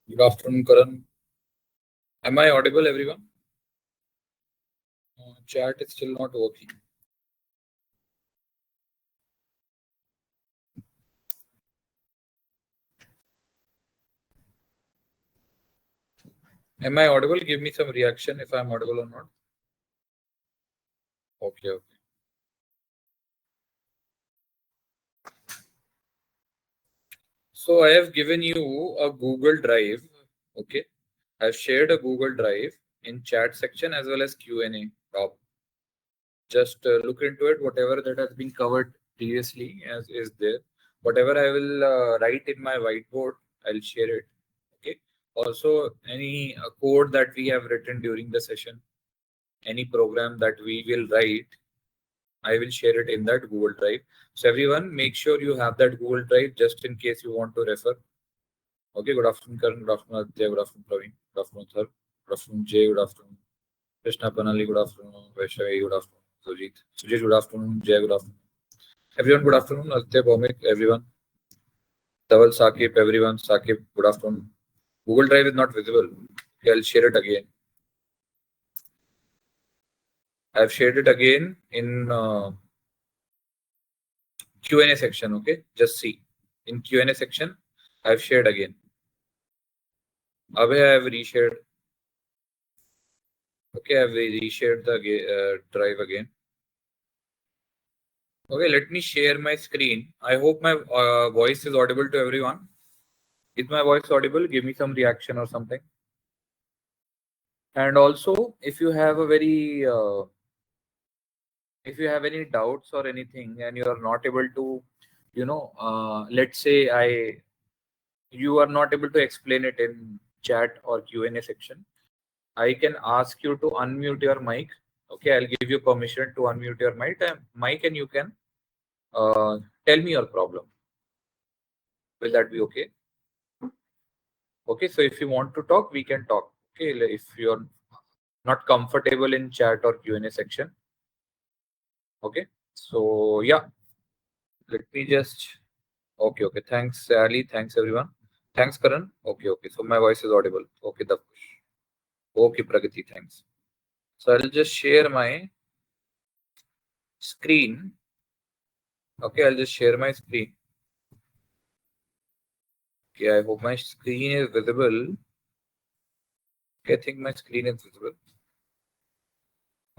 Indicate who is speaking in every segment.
Speaker 1: Good afternoon, Karan. Am I audible, everyone? Chat is still not working. Am I audible? Give me some reaction if I'm audible or not. Okay, okay. So I have given you a Google Drive. Okay. I've shared a Google Drive in chat section as well as Q&A top. Just look into it. Whatever that has been covered previously as is there. Whatever I will write in my whiteboard, I'll share it. Okay. Also, any code that we have written during the session, any program that we will write, I will share it in that Google Drive. So everyone, make sure you have that Google Drive just in case you want to refer. Okay, good afternoon, Karan. Good afternoon, Aditya. Good afternoon, Praveen. Good afternoon, Thar. Good afternoon, Jay. Good afternoon, Krishna Panali. Good afternoon, Vaishnavi. Good afternoon, Sujit. Sujit, good afternoon. Jay, good afternoon. Everyone, good afternoon. Aditya, Bhaumik, everyone. Dhaval, Sakib, everyone. Sakib, good afternoon. Google Drive is not visible. Okay, I'll share it again. I've shared it again in Q&A section. Okay, just see. In Q&A section, I've shared again. Abhay, I have reshared. Okay, I have reshared the drive again. Okay, let me share my screen. I hope my voice is audible to everyone. Is my voice audible? Give me some reaction or something. And also, if you have a very, if you have any doubts or anything, and you are not able to, let's say you are not able to explain it in chat or Q&A section, I can ask you to unmute your mic. Okay, I'll give you permission to unmute your mic and you can tell me your problem. Will that be okay? Okay, so if you want to talk, we can talk. Okay, if you're not comfortable in chat or Q&A section. Okay, so yeah, let me just. Okay, okay. Thanks, Ali. Thanks, everyone. Thanks, Karan. Okay, okay. So my voice is audible. Okay, the push. Okay, Pragati. Thanks. So I'll just share my screen. Okay, I'll just share my screen. Okay, I hope my screen is visible. Okay, I think my screen is visible.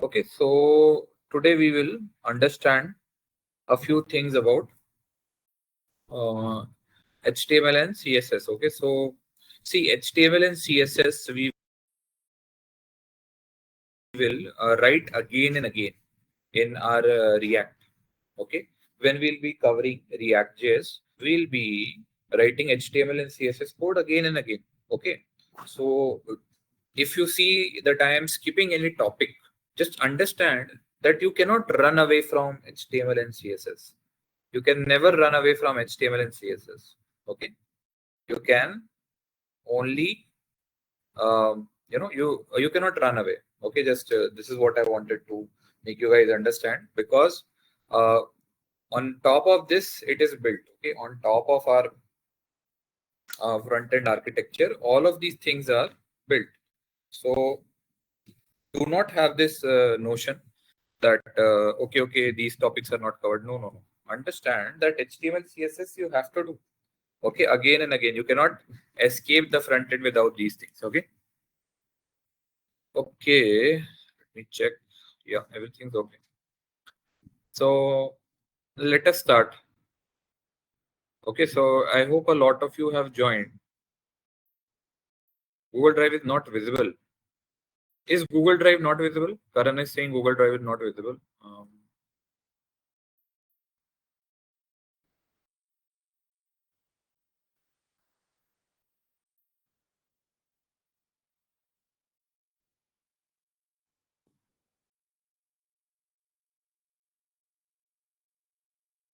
Speaker 1: Okay, so today we will understand a few things about HTML and CSS. Okay, so see, HTML and CSS we will write again and again in our React. Okay, when we'll be covering React.js, we'll be writing HTML and CSS code again and again. Okay, so if you see that I am skipping any topic, just understand that you cannot run away from HTML and CSS. You can never run away from HTML and CSS. Okay, you can only you cannot run away. Okay, just this is what I wanted to make you guys understand, because uh, on top of this it is built. Okay, on top of our front end architecture, all of these things are built. So do not have this notion that okay, these topics are not covered. No. Understand that HTML CSS you have to do. Okay, again and again. You cannot escape the front end without these things. Okay. Okay, let me check. Yeah, everything's okay. So let us start. Okay, so I hope a lot of you have joined. Google Drive is not visible. Is Google Drive not visible? Karan is saying Google Drive is not visible.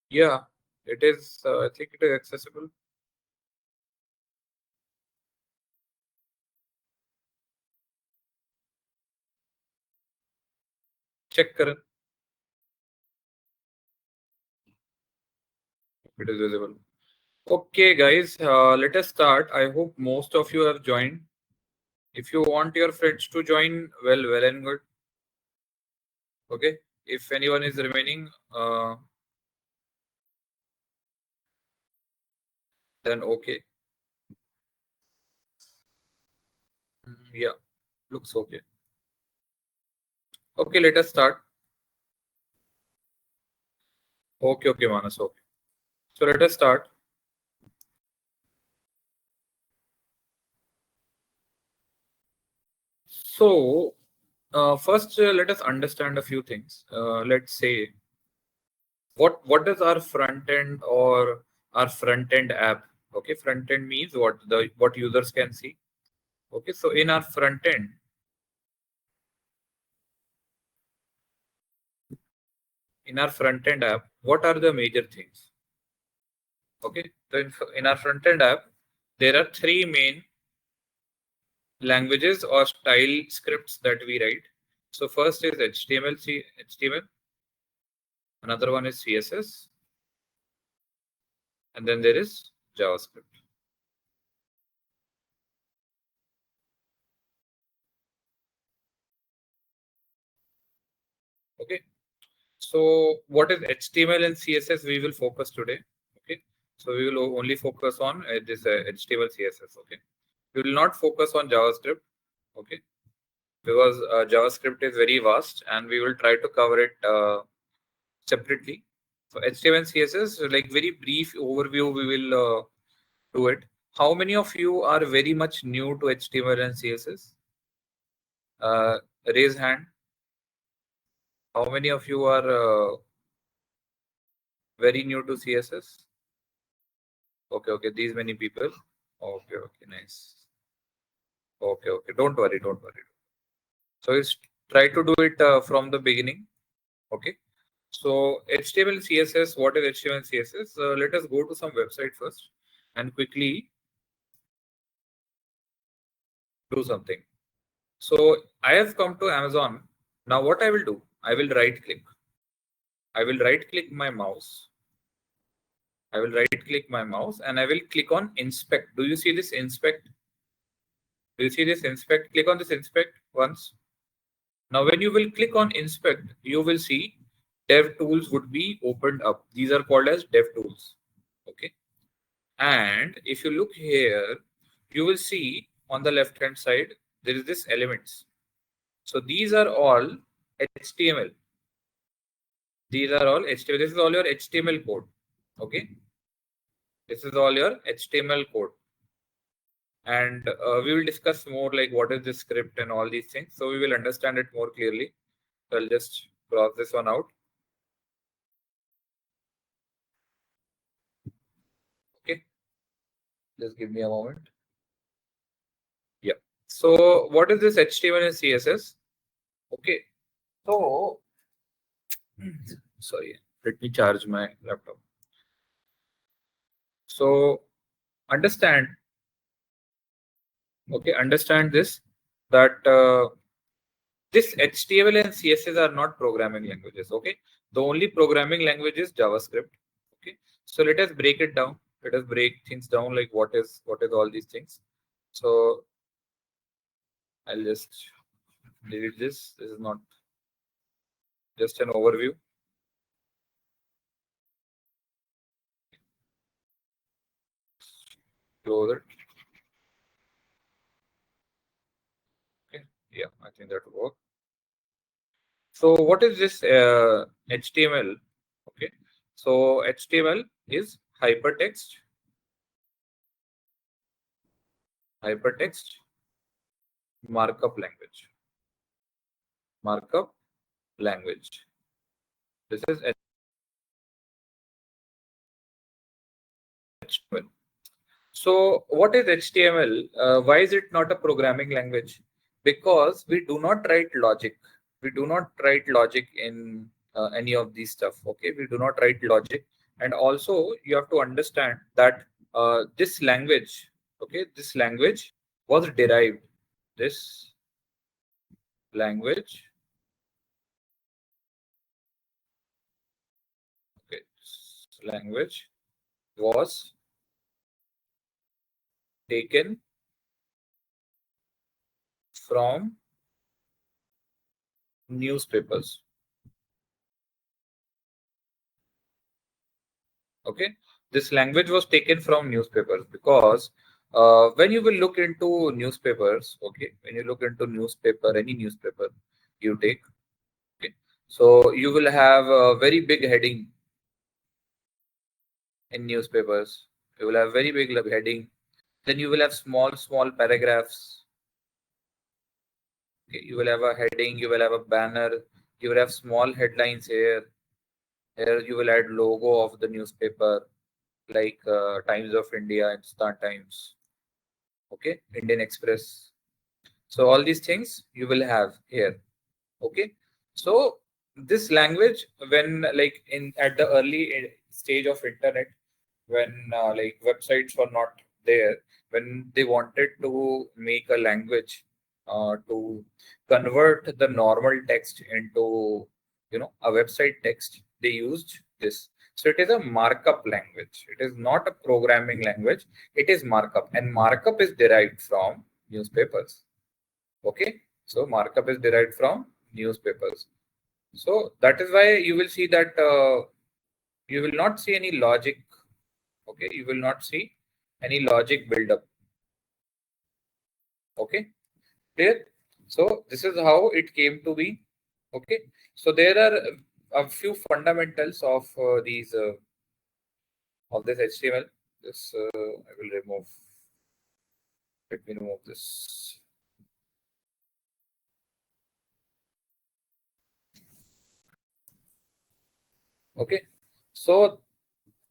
Speaker 1: Yeah, it is. I think it is accessible. Check, Karan. It is visible. Okay, guys, let us start. I hope most of you have joined. If you want your friends to join, well and good. Okay. If anyone is remaining, then okay. Yeah, looks okay. Okay, let us start. Okay, Manas. Okay. So let us start. So first, let us understand a few things. Let's say what is our front end or our front end app? Okay, front end means what users can see. Okay, so in our front end app, what are the major things? Okay, so in our front end app, there are three main languages or style scripts that we write. So first is HTML, another one is CSS, and then there is JavaScript. Okay, so what is HTML and CSS? We will focus today. Okay, so we will only focus on this HTML, CSS. Okay, we will not focus on JavaScript. Okay, because JavaScript is very vast, and we will try to cover it separately. So HTML and CSS, like very brief overview, we will do it. How many of you are very much new to HTML and CSS? Raise hand. How many of you are very new to CSS? Okay, these many people. Okay, nice. Okay. Don't worry. So let's try to do it from the beginning. Okay. So HTML, CSS, what is HTML, CSS? Let us go to some website first and quickly do something. So I have come to Amazon. Now what I will do, I will right click. I will right click my mouse. I will right click my mouse and I will click on inspect. Do you see this inspect? Do you see this inspect? Click on this inspect once. Now when you will click on inspect, you will see dev tools would be opened up. These are called as dev tools. Okay. And if you look here, you will see on the left hand side, there is this elements. So these are all HTML. These are all HTML. This is all your HTML code. Okay. This is all your HTML code. And we will discuss more like what is this script and all these things. So we will understand it more clearly. So I'll just cross this one out. Okay. Just give me a moment. Yeah. So what is this HTML and CSS? Okay. So sorry, let me charge my laptop. So understand, okay, understand this that this HTML and CSS are not programming languages. Okay, the only programming language is JavaScript. Okay, so let us break it down. Let us break things down like what is all these things. So I'll just delete this. This is not just an overview. Close it. Okay, yeah, I think that will work. So what is this HTML? Okay, so HTML is hypertext markup language. Markup language. This is HTML. So what is HTML? Why is it not a programming language? Because we do not write logic. We do not write logic in any of these stuff. Okay, we do not write logic. And also you have to understand that this language, okay, this language was derived. This language, okay, this language was taken from newspapers. Okay, this language was taken from newspapers because when you will look into newspapers, okay, when you look into newspaper, any newspaper you take, okay, so you will have a very big heading in newspapers. You will have very big heading. Then you will have small paragraphs. Okay, you will have a heading. You will have a banner. You will have small headlines here. Here you will add logo of the newspaper, like Times of India, Hindustan Times, okay, Indian Express. So all these things you will have here. Okay, so this language, when like in at the early stage of internet, when like websites were not there, when they wanted to make a language to convert the normal text into a website text, they used this. So it is a markup language. It is not a programming language. It is markup, and markup is derived from newspapers. Okay, so markup is derived from newspapers. So that is why you will see that you will not see any logic. Okay, you will not see any logic build up. Okay, clear? So this is how it came to be. Okay, so there are a few fundamentals of this HTML. This I will remove. Let me remove this. Okay, so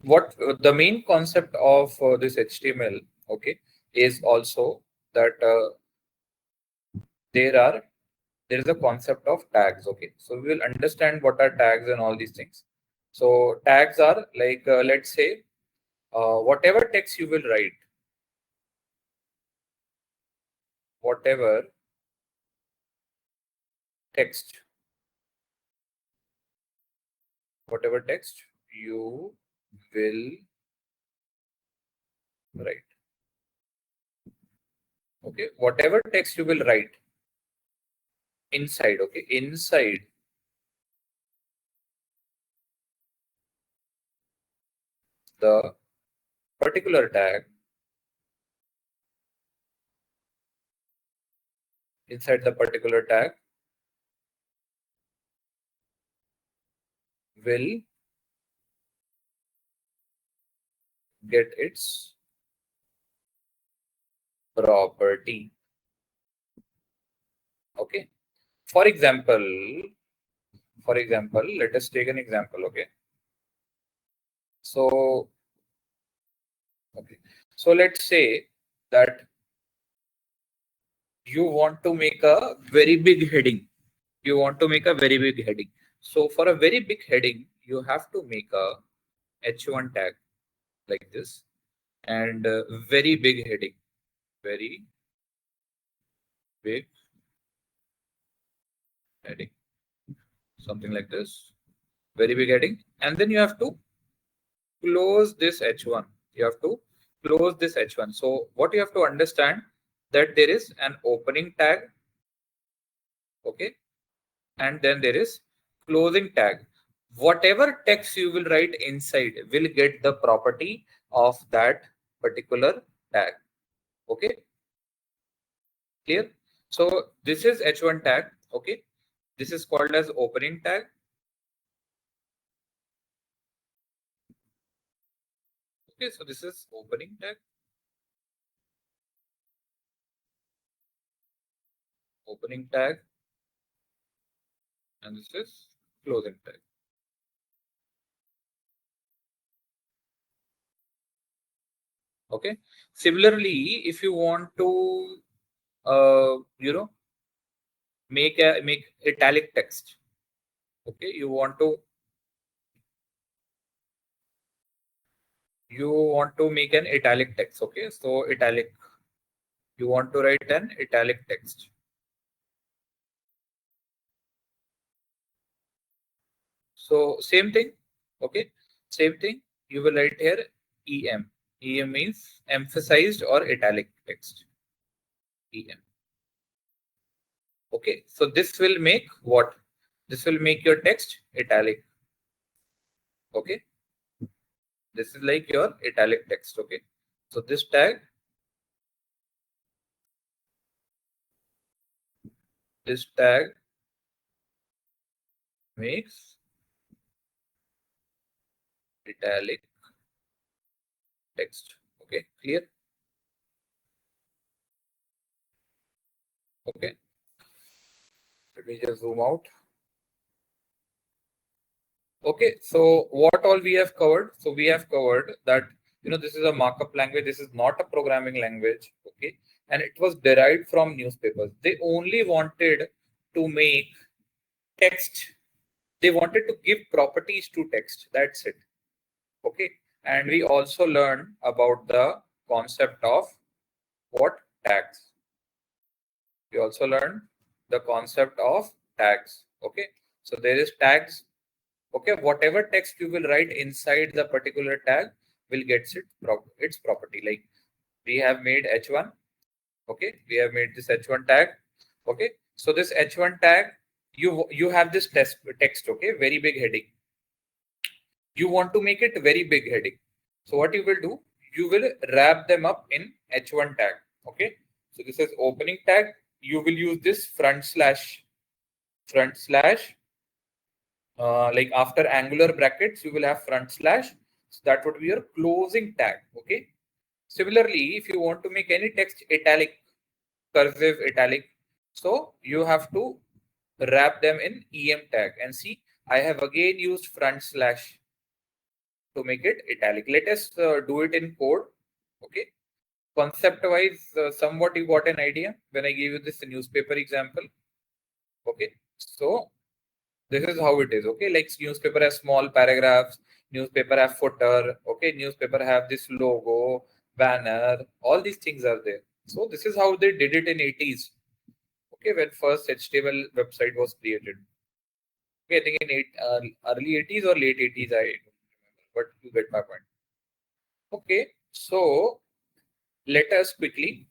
Speaker 1: what the main concept of this HTML, okay, is also that there are there is a concept of tags. Okay, so we will understand what are tags and all these things. So tags are like let's say whatever text you will write, whatever text whatever text you will write. Okay, whatever text you will write inside, okay, inside the particular tag, inside the particular tag will get its property. Okay, for example, let us take an example. Okay, so okay, so let's say that you want to make a very big heading. You want to make a very big heading. So for a very big heading, you have to make a h1 tag like this, and very big heading, very big heading, something like this, very big heading, and then you have to close this h1. You have to close this h1. So what you have to understand, that there is an opening tag, okay, and then there is closing tag. Whatever text you will write inside will get the property of that particular tag. Okay, clear? So this is h1 tag. Okay, this is called as opening tag. Okay, so this is opening tag, opening tag, and this is closing tag. Okay, similarly, if you want to make italic text, okay, you want to make an italic text. Okay, so italic, you want to write an italic text. So same thing. Okay, same thing, you will write here em. EM means emphasized or italic text. EM. Okay, so this will make what? This will make your text italic. Okay, this is like your italic text. Okay, so this tag makes italic text. Okay, clear? Okay, let me just zoom out. Okay, so what all we have covered? So we have covered that this is a markup language. This is not a programming language. Okay, and it was derived from newspapers. They only wanted to make text. They wanted to give properties to text. That's it. Okay, and we also learned about the concept of what? Tags. We also learned the concept of tags. Okay, so there is tags. Okay, whatever text you will write inside the particular tag will get its property. Like we have made h1. Okay, we have made this h1 tag. Okay, so this h1 tag, you have this text. Okay, very big heading. You want to make it very big heading. So what you will do, you will wrap them up in h1 tag. Okay, so this is opening tag. You will use this front slash like after angular brackets, you will have front slash. So that would be your closing tag. Okay. Similarly, if you want to make any text italic, cursive, italic, so you have to wrap them in em tag. And see, I have again used front slash to make it italic. Let us do it in code. Okay. Concept wise, somewhat you got an idea when I gave you this newspaper example. Okay. So this is how it is. Okay, like newspaper has small paragraphs, newspaper have footer. Okay, newspaper have this logo, banner, all these things are there. So this is how they did it in 80s. Okay, when first HTML website was created. Okay, I think in early 80s or late 80s, I don't remember, but you get my point. Okay, so let us quickly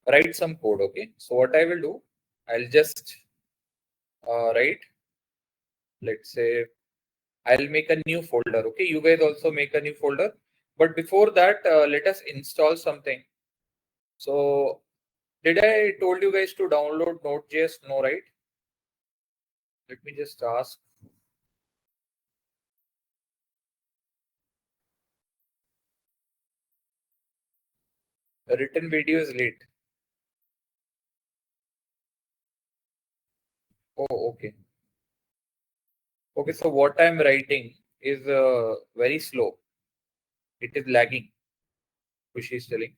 Speaker 1: write some code. Okay, so what I will do, I'll just write, let's say, I'll make a new folder. Okay, you guys also make a new folder. But before that, let us install something. So, did I told you guys to download Node.js? No, right? Let me just ask. A written video is late. Oh, okay. Okay, so what I'm writing is very slow. It is lagging, which is telling.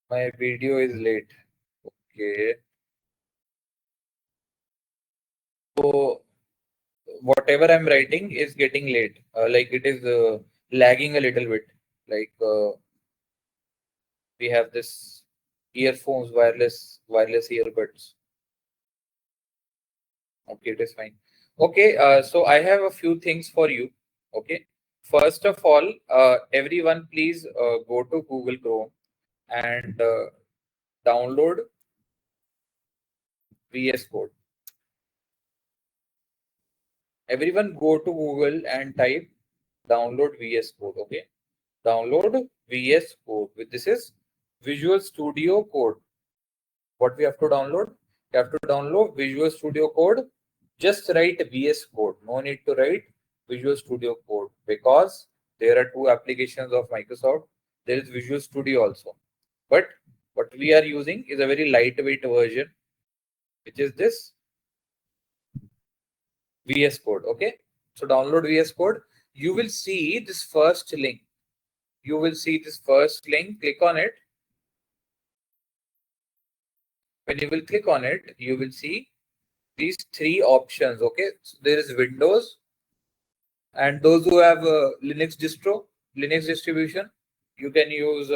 Speaker 1: My video is late. Okay. So whatever I'm writing is getting late. Like it is lagging a little bit. Like we have this earphones, wireless earbuds. Okay, it is fine. Okay, so I have a few things for you. Okay, first of all, everyone please go to Google Chrome and download VS Code. Everyone go to Google and type download VS Code. Okay, download VS Code. This is Visual Studio Code. What we have to download? You have to download Visual Studio Code. Just write VS Code. No need to write Visual Studio Code because there are two applications of Microsoft. There is Visual Studio also. But what we are using is a very lightweight version, which is this VS Code. Okay. So download VS Code. You will see this first link. You will see this first link. Click on it. When you will click on it, you will see these three options. Okay, so there is Windows, and those who have Linux Linux distribution, you can use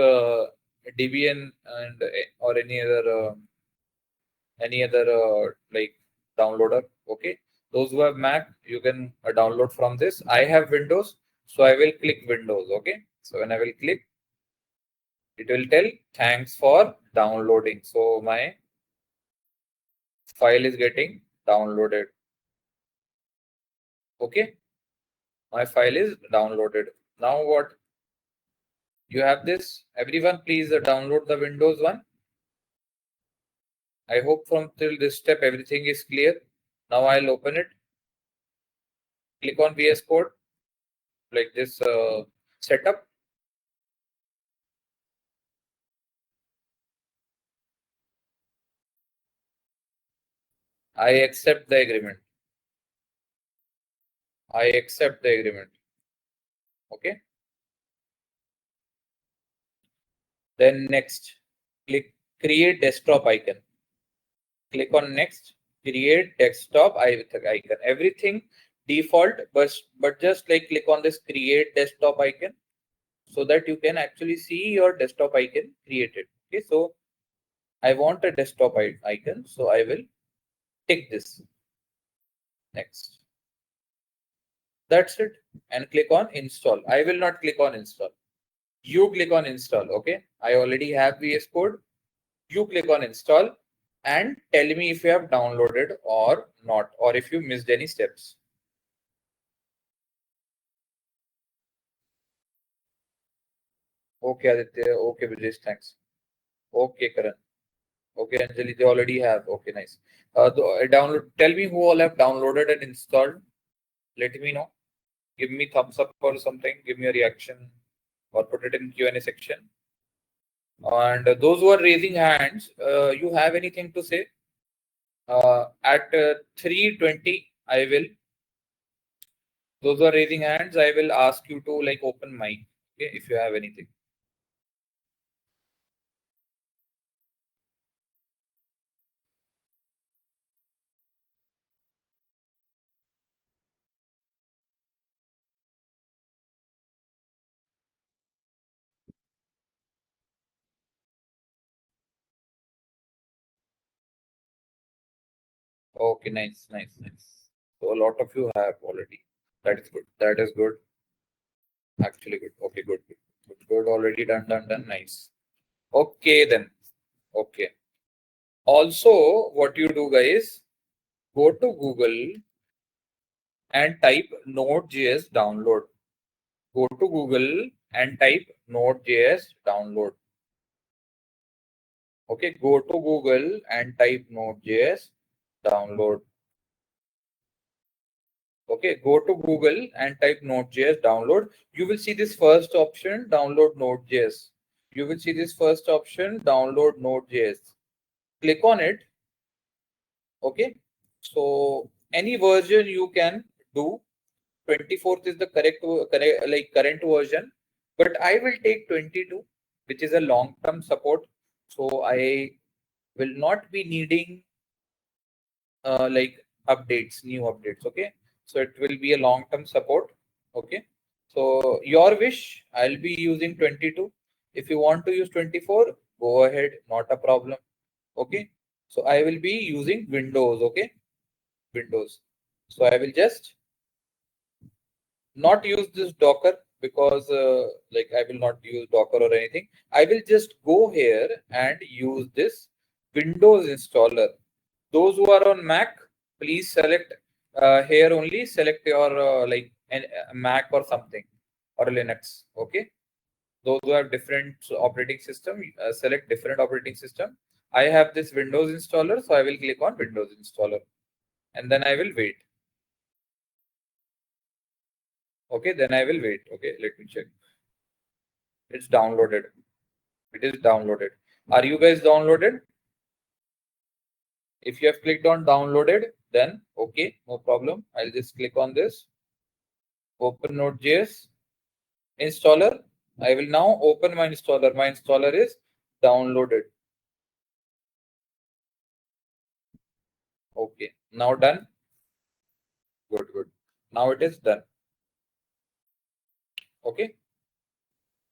Speaker 1: Debian and or any other like downloader. Okay, Those who have Mac, you can download from this. I have Windows, so I will click Windows. Okay. So when I will click, it will tell thanks for downloading. So my file is getting downloaded. Okay. My file is downloaded. Now what? You have this. Everyone, please download the Windows one. I hope from till this step everything is clear. Now I'll open it. Click on VS Code like this setup. I accept the agreement. I accept the agreement. Okay. Then next, click create desktop icon. Click on next, create desktop icon. Everything default, but just like click on this create desktop icon so that you can actually see your desktop icon created. Okay, so I want a desktop icon, so I will tick this. Next. That's it. And click on install. I will not click on install. You click on install. Okay. I already have VS Code. You click on install and tell me if you have downloaded or not, or if you missed any steps. Okay, Aditya. Okay, Brijesh. Thanks. Okay, Karan. Okay, Anjali, they already have. Okay, nice. Download. Tell me who all have downloaded and installed. Let me know. Give me thumbs up or something. Give me a reaction or put it in Q&A section. And those who are raising hands, you have anything to say? At 3:20, I will. Those who are raising hands, I will ask you to like open mic. Okay, if you have anything. Okay, nice, nice, nice. So a lot of you have already. That is good. That is good. Actually good. Okay, good, good, good, good. Already done, done, done. Nice. Okay then. Okay. Also, what you do, guys, go to Google and type Node.js download. Go to Google and type Node.js download. Okay, go to Google and type Node.js download. Okay, go to Google and type Node.js download. You will see this first option, download Node.js. You will see this first option, download Node.js. Click on it. Okay, so any version you can do. 24th is the correct like current version, but I will take 22, which is a long-term support. So I will not be needing like updates, new updates. Okay, so it will be a long-term support. Okay, so your wish, I'll be using 22. If you want to use 24, go ahead, not a problem. Okay, so I will be using Windows. Okay, Windows. So I will just not use this Docker because like I will not use Docker or anything. I will just go here and use this Windows installer. Those who are on Mac, please select here only select your like Mac or something or Linux. Okay. Those who have different operating system, select different operating system. I have this Windows installer, so I will click on Windows installer and then I will wait. Okay, then I will wait. Okay, let me check. It's downloaded. It is downloaded. Are you guys downloaded? If you have clicked on downloaded, then okay, no problem. I'll just click on this. Open Node.js installer. I will now open my installer. My installer is downloaded. Okay, now done. Good, good. Now it is done. Okay,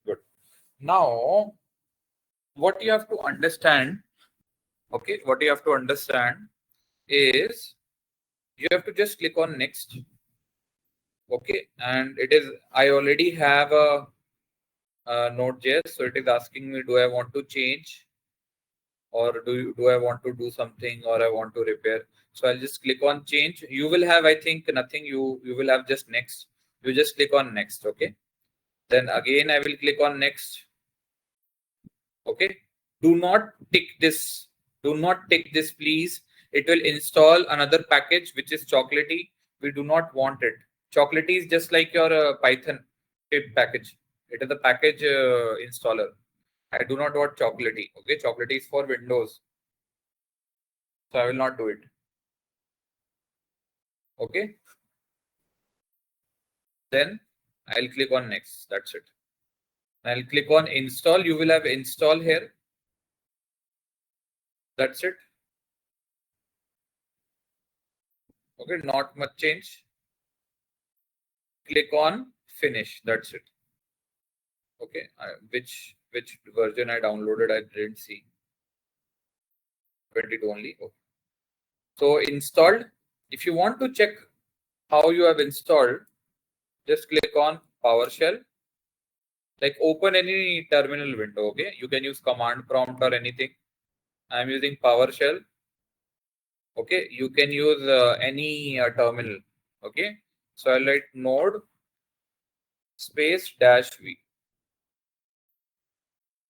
Speaker 1: good. Now, what you have to understand, okay, what you have to understand is You have to just click on next. Okay, and it is, I already have a Node.js, so it is asking me, do I want to change, or do I want to do something, or I want to repair? So I'll just click on change. You will have, I think, nothing. You will have just next. You just click on next. Okay. Then again, I will click on next. Okay. Do not tick this. Do not tick this, please. It will install another package which is chocolatey. We do not want it. Chocolatey is just like your Python pip package. It is a package installer. I do not want chocolatey. Okay, chocolatey is for Windows, so I will not do it. Okay. Then I'll click on next. That's it. I'll click on install. You will have install here. That's it. Okay, not much change. Click on finish. That's it. Okay, which version I downloaded, I didn't see. 22 only. Okay. So installed. If you want to check how you have installed, just click on PowerShell. Like open any terminal window. Okay, you can use command prompt or anything. I'm using PowerShell. Okay, you can use any terminal. Okay, so I'll write node space -v,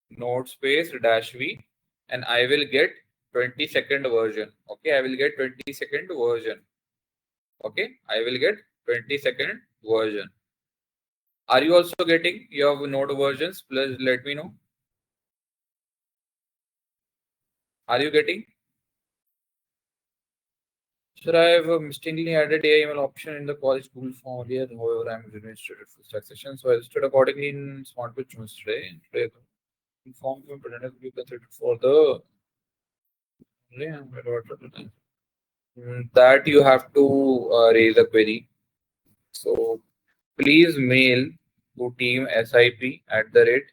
Speaker 1: node space -v, and I will get 22nd version. Okay, I will get 22nd version. Okay, I will get 22nd version. Are you also getting your node versions? Please let me know. Are you getting? Sir, I have mistakenly added AIML option in the college Google form earlier. However, I'm administrated for stack session, so I registered accordingly in SmartBit today. Today, the form to be presented will be considered for the that you have to raise a query. So please mail to team SIP at the rate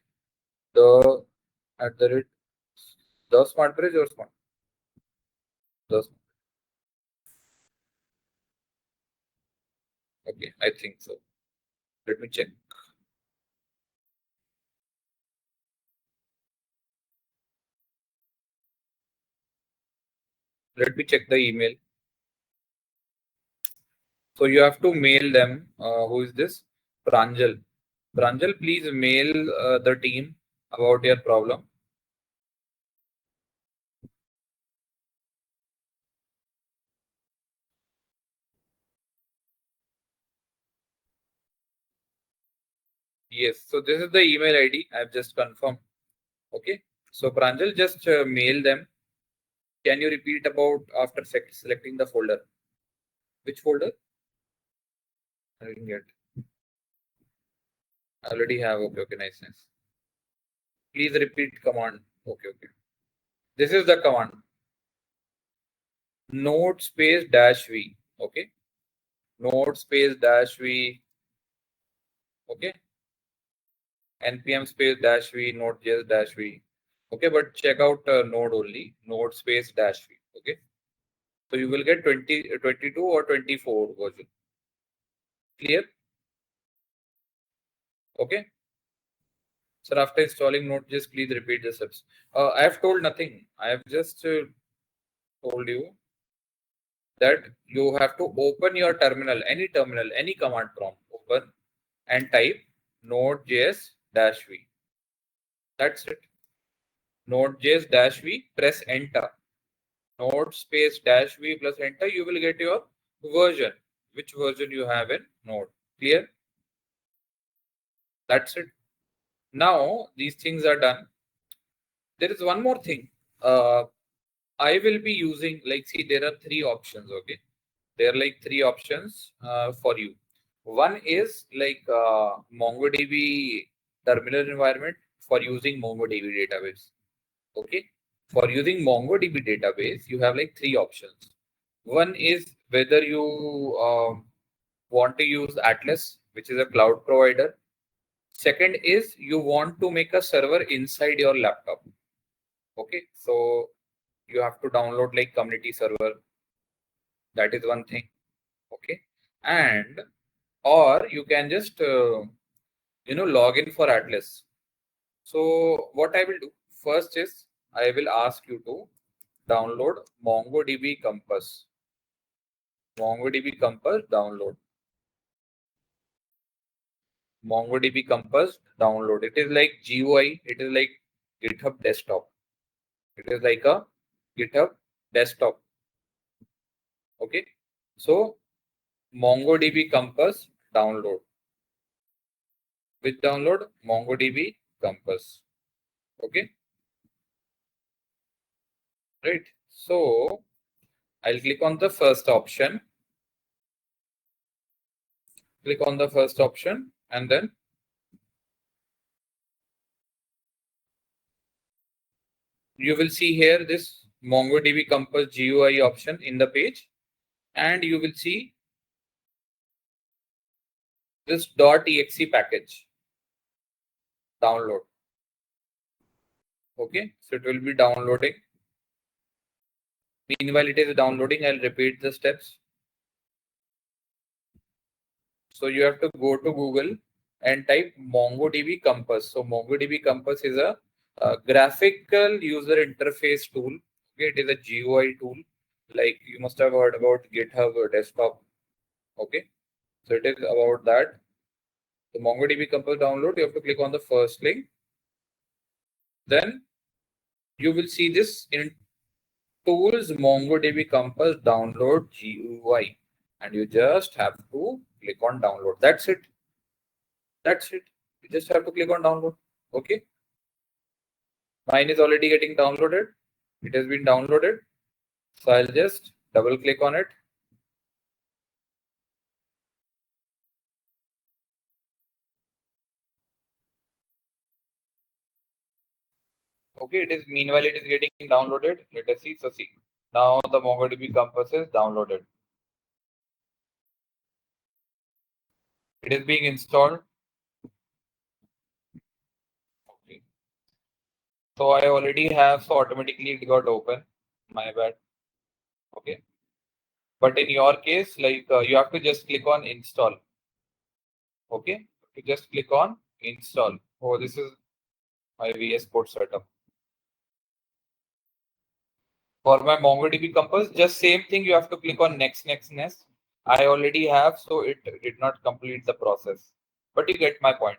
Speaker 1: the smart bridge or smart the okay, I think so. Let me check. Let me check the email. So you have to mail them. Who is this? Pranjal. Pranjal, please mail the team about your problem. Yes. So this is the email ID. I've just confirmed. Okay. So Pranjal, just mail them. Can you repeat about after selecting the folder? Which folder? I didn't get. I already have. Okay. Okay. Nice. Nice. Please repeat command. Okay. Okay. This is the command. Node space -v. Okay. Node space -v. Okay. npm space -v node.js -v. Okay, but check out node only, node space -v. Okay, so you will get 22 or 24 version. Clear? Okay. So after installing node.js, please repeat the steps. I have told nothing. I have just told you that you have to open your terminal, any command prompt, open and type node.js -v. That's it. Node.js -v, press enter. Node space -v plus enter, you will get your version, which version you have in Node. Clear? That's it. Now these things are done. There is one more thing. I will be using, like, see, there are three options. Okay, there are like three options for you. One is like MongoDB terminal environment for using MongoDB database. Okay, for using MongoDB database, you have like three options. One is whether you want to use Atlas, which is a cloud provider. Second is you want to make a server inside your laptop. Okay, so you have to download like community server. That is one thing. Okay, and or you can just log in for Atlas. So what I will do first is I will ask you to download MongoDB Compass. MongoDB Compass download. MongoDB Compass download. It is like GUI. It is like GitHub desktop. It is like a GitHub desktop. Okay. So MongoDB Compass download. Which download? MongoDB Compass. Okay. Right. So I'll click on the first option. Click on the first option and then you will see here this MongoDB Compass GUI option in the page, and you will see this .exe package download. Okay, so it will be downloading. Meanwhile, it is downloading. I'll repeat the steps. So you have to go to Google and type MongoDB Compass. So MongoDB Compass is a graphical user interface tool. Okay, it is a GUI tool. Like you must have heard about GitHub desktop. Okay, so it is about that. The MongoDB Compass download, you have to click on the first link. Then you will see this in Tools MongoDB Compass download GUI, and you just have to click on download. That's it. That's it. You just have to click on download. Okay. Mine is already getting downloaded. It has been downloaded. So I'll just double click on it. Okay, meanwhile it is getting downloaded. Let us see. So see, now the MongoDB Compass is downloaded. It is being installed. Okay. So I already have, so automatically it got open. My bad. Okay. But in your case, like you have to just click on install. Okay. You just click on install. Oh, this is my VS Code setup. For my MongoDB Compass, just same thing. You have to click on next, next, next. I already have, so it did not complete the process. But you get my point.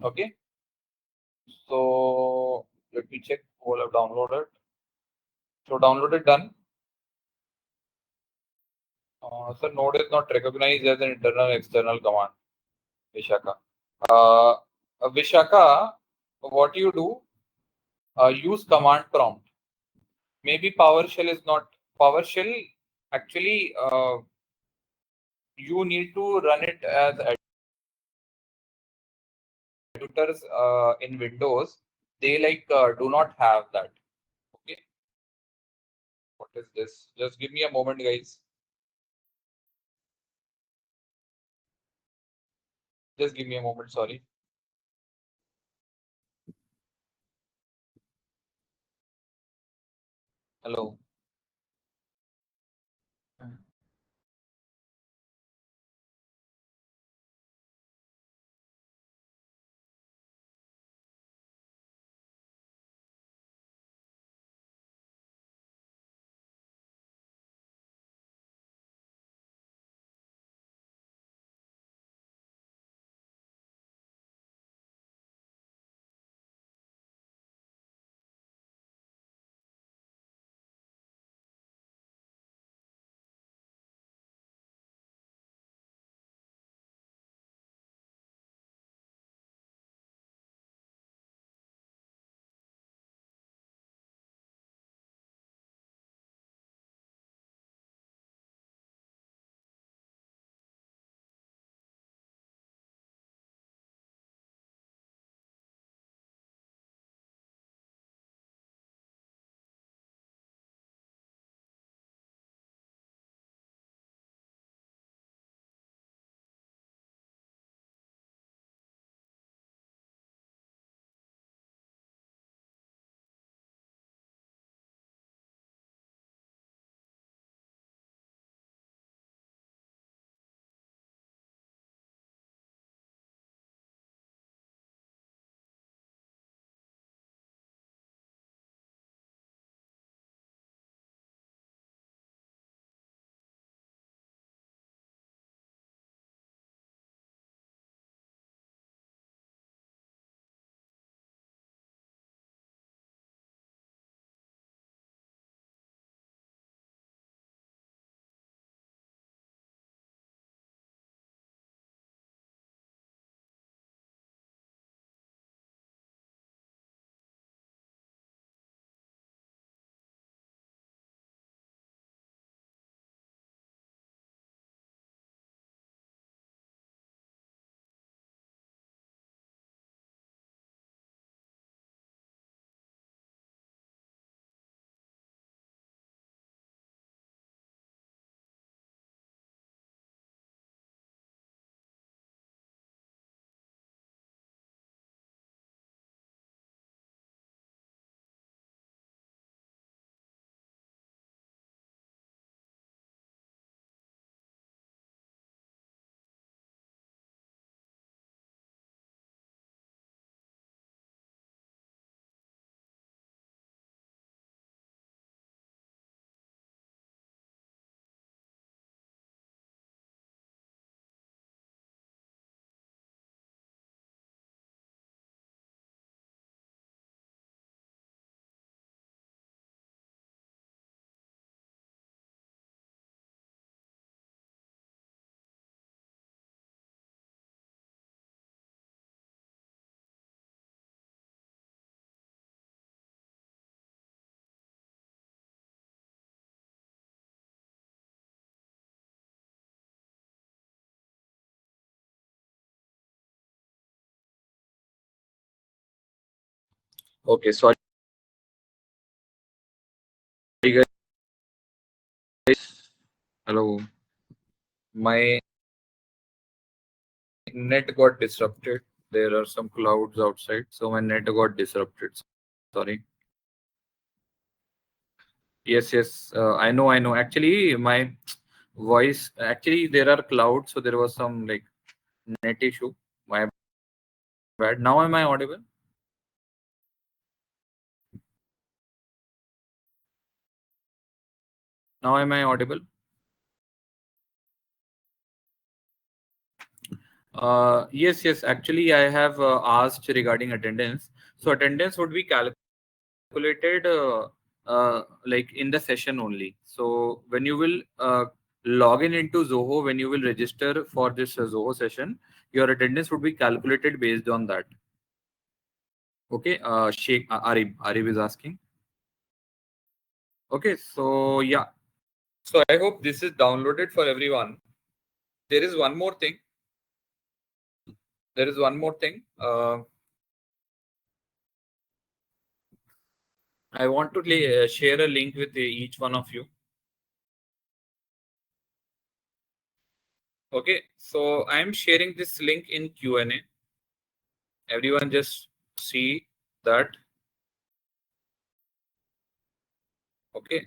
Speaker 1: Okay. So let me check. All have downloaded. So downloaded done. So node is not recognized as an internal external command. Vishaka. Uh, Vishaka, what you do? Use command prompt. Maybe PowerShell is not PowerShell. Actually, you need to run it as editors in Windows. They do not have that. Okay. What is this? Just give me a moment, guys. Just give me a moment. Sorry. Hello. Okay, sorry guys. Hello. My net got disrupted. There are some clouds outside, so my net got disrupted. Sorry. Yes, yes. I know. Actually, my voice. Actually, there are clouds, so there was some like net issue. My bad. Now am I audible? Now am I audible? Yes, yes. Actually, I have asked regarding attendance. So attendance would be calculated like in the session only. So when you will log in into Zoho, when you will register for this Zoho session, your attendance would be calculated based on that. Okay. Sheikh Arif is asking. Okay. So yeah. So I hope this is downloaded for everyone. There is one more thing. There is one more thing. I want to share a link with each one of you. Okay, so I am sharing this link in Q&A. Everyone just see that. Okay,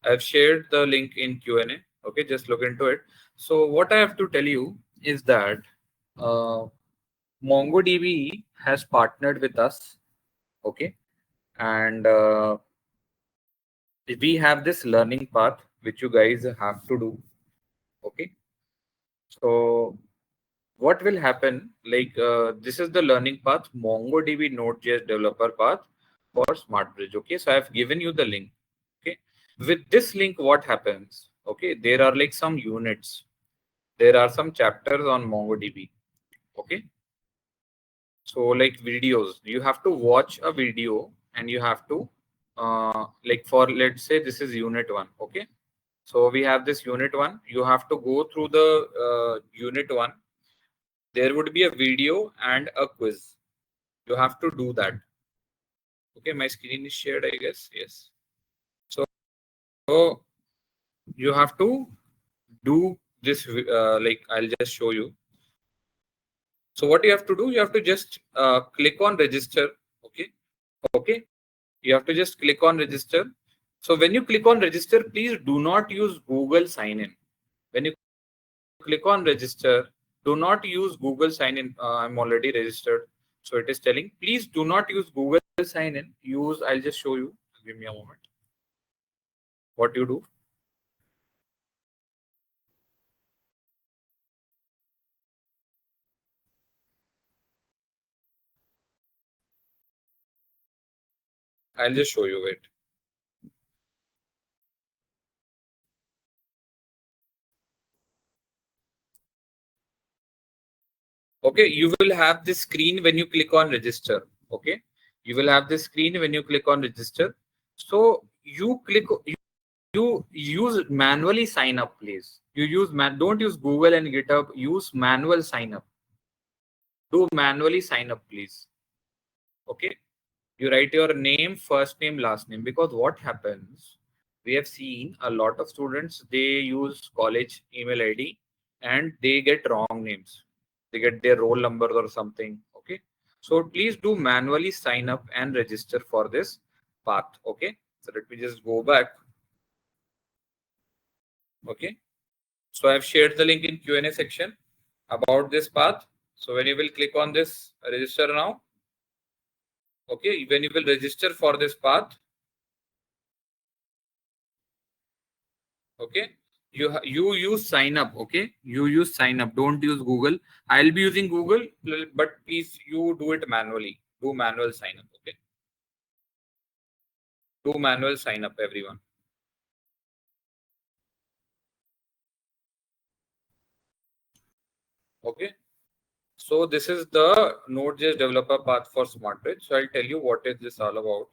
Speaker 1: I've shared the link in Q&A. Okay, just look into it. So what I have to tell you is that uh, MongoDB has partnered with us. Okay, and we have this learning path which you guys have to do. Okay, so what will happen, like this is the learning path, MongoDB Node.js developer path for SmartBridge. Okay, so I have given you the link. Okay, with this link what happens, okay, there are like some units, there are some chapters on MongoDB. Okay, so like videos, you have to watch a video and you have to like, for let's say this is unit 1. Okay, so we have this unit 1, you have to go through the unit 1. There would be a video and a quiz. You have to do that. Okay, my screen is shared, I guess. Yes. So you have to do this. Like, I'll just show you. So what you have to do, you have to just click on register. Okay. Okay. You have to just click on register. So when you click on register, please do not use Google sign in. When you click on register, do not use Google sign in. I'm already registered. So it is telling, please do not use Google sign in. Use, I'll just show you. Give me a moment. What you do. I'll just show you. Wait. Okay, you will have this screen when you click on register. Okay, you will have this screen when you click on register. So you click, you use manually sign up, please. You use don't use Google and GitHub. Use manual sign up. Do manually sign up, please. Okay, you write your name, first name, last name, because what happens, we have seen a lot of students, they use college email ID and they get wrong names, they get their roll number or something. Okay, so please do manually sign up and register for this path. Okay, so let me just go back. Okay, so I've shared the link in Q&A section about this path. So when you will click on this register now, okay, when you will register for this path, okay, you use sign up. Okay, you use sign up, don't use Google. I'll be using Google, but please you do it manually. Do manual sign up. Okay, do manual sign up, everyone. Okay, so this is the Node.js developer path for SmartBridge. So I'll tell you what is this all about.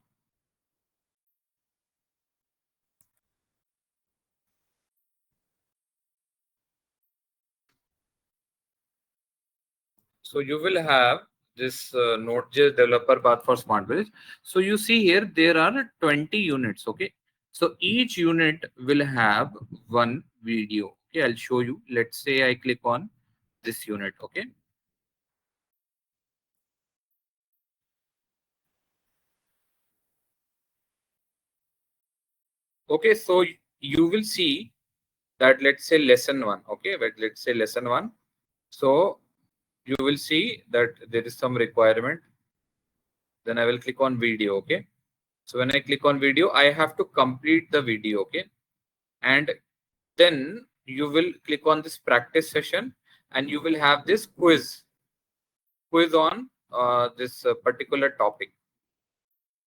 Speaker 1: So you will have this Node.js developer path for Smart Village. So you see here there are 20 units. Okay, so each unit will have one video. Okay, I'll show you. Let's say I click on this unit. Okay, okay, so you will see that, let's say lesson one. Okay, but let's say lesson one. So you will see that there is some requirement. Then I will click on video. Okay, so when I click on video, I have to complete the video. Okay, and then you will click on this practice session, and you will have this quiz on particular topic.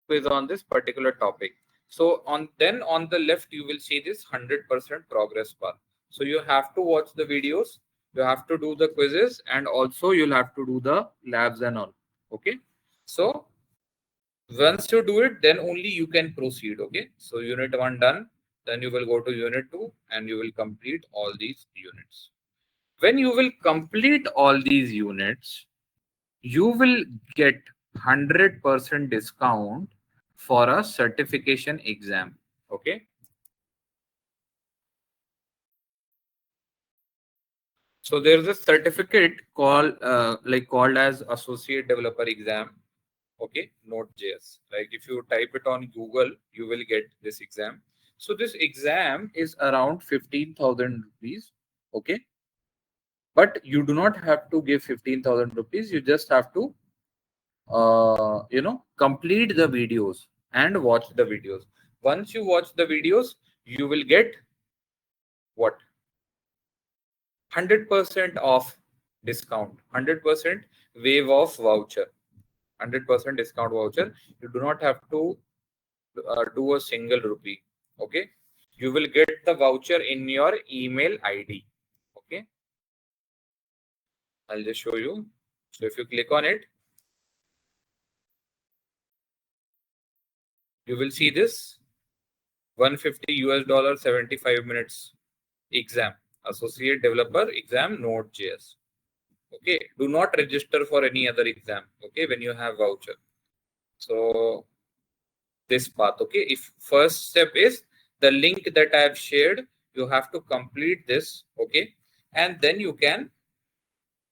Speaker 1: Quiz on this particular topic. So on the left you will see this 100% progress bar. So you have to watch the videos, you have to do the quizzes, and also you'll have to do the labs and all. Okay, so once you do it, then only you can proceed. Okay, so unit 1 done, then you will go to unit 2 and you will complete all these units. When you will complete all these units, you will get 100% discount for a certification exam. Okay, so there's a certificate called as associate developer exam. Okay, Node.js. Like if you type it on Google, you will get this exam. So this exam is around 15,000 rupees. Okay, but you do not have to give 15,000 rupees. You just have to complete the videos and watch the videos. Once you watch the videos, you will get what? 100% off discount, 100% waive off voucher, 100% discount voucher. You do not have to do a single rupee. Okay, you will get the voucher in your email ID. Okay, I'll just show you. So if you click on it, you will see this 150 US dollar 75 minutes exam, associate developer exam Node.js. Okay, do not register for any other exam. Okay, when you have voucher. So this path. Okay, if first step is the link that I have shared, you have to complete this. Okay, and then you can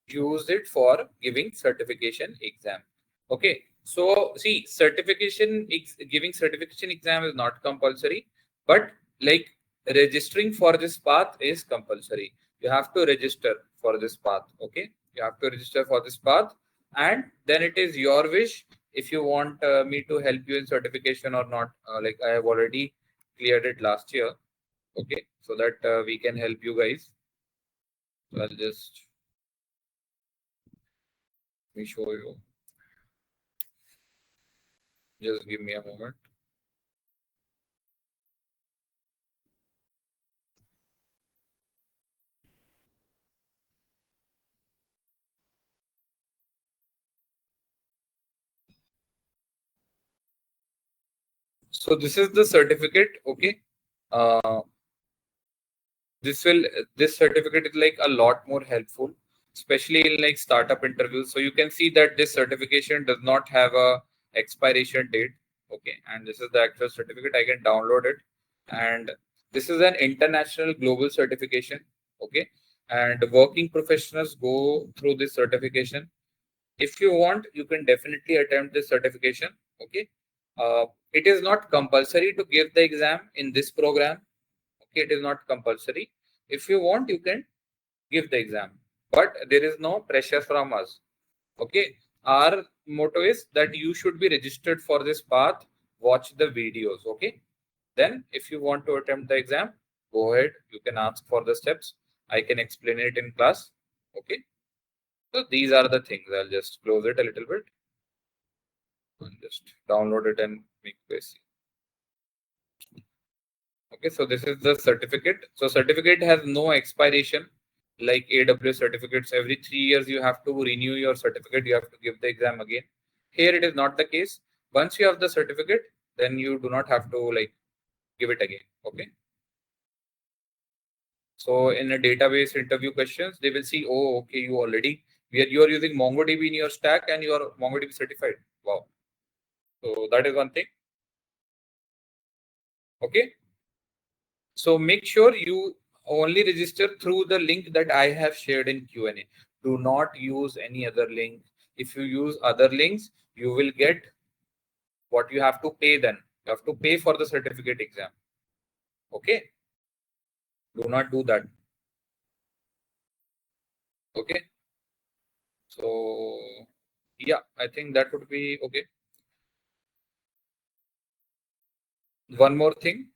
Speaker 1: use it for giving certification exam. Okay, so see, giving certification exam is not compulsory, but like registering for this path is compulsory. You have to register for this path. Okay, you have to register for this path, and then it is your wish if you want me to help you in certification or not. Like I have already cleared it last year. Okay, so that we can help you guys. So I'll just let me show you. Just give me a moment. So this is the certificate. Okay, uh, this will this certificate is like a lot more helpful, especially in like startup interviews. So you can see that this certification does not have a expiration date. Okay, and this is the actual certificate. I can download it, and this is an international global certification. Okay, and working professionals go through this certification. If you want, you can definitely attempt this certification. Okay, it is not compulsory to give the exam in this program. Okay, it is not compulsory. If you want, you can give the exam, but there is no pressure from us. Okay, our motto is that you should be registered for this path, watch the videos. Okay, then if you want to attempt the exam, go ahead, you can ask for the steps. I can explain it in class. Okay, so these are the things. I'll just close it a little bit and just download it and make this. Okay, so this is the certificate. So certificate has no expiration like AWS certificates. Every 3 years you have to renew your certificate. You have to give the exam again. Here it is not the case. Once you have the certificate, then you do not have to like give it again. Okay. So in a database interview questions, they will see, oh, okay, you already where you are using MongoDB in your stack and you are MongoDB certified. Wow. So that is one thing. Okay. So make sure you only register through the link that I have shared in Q&A. Do not use any other link. If you use other links, you will get what you have to pay then. You have to pay for the certificate exam. Okay. Do not do that. Okay. So yeah, I think that would be okay. One more thing.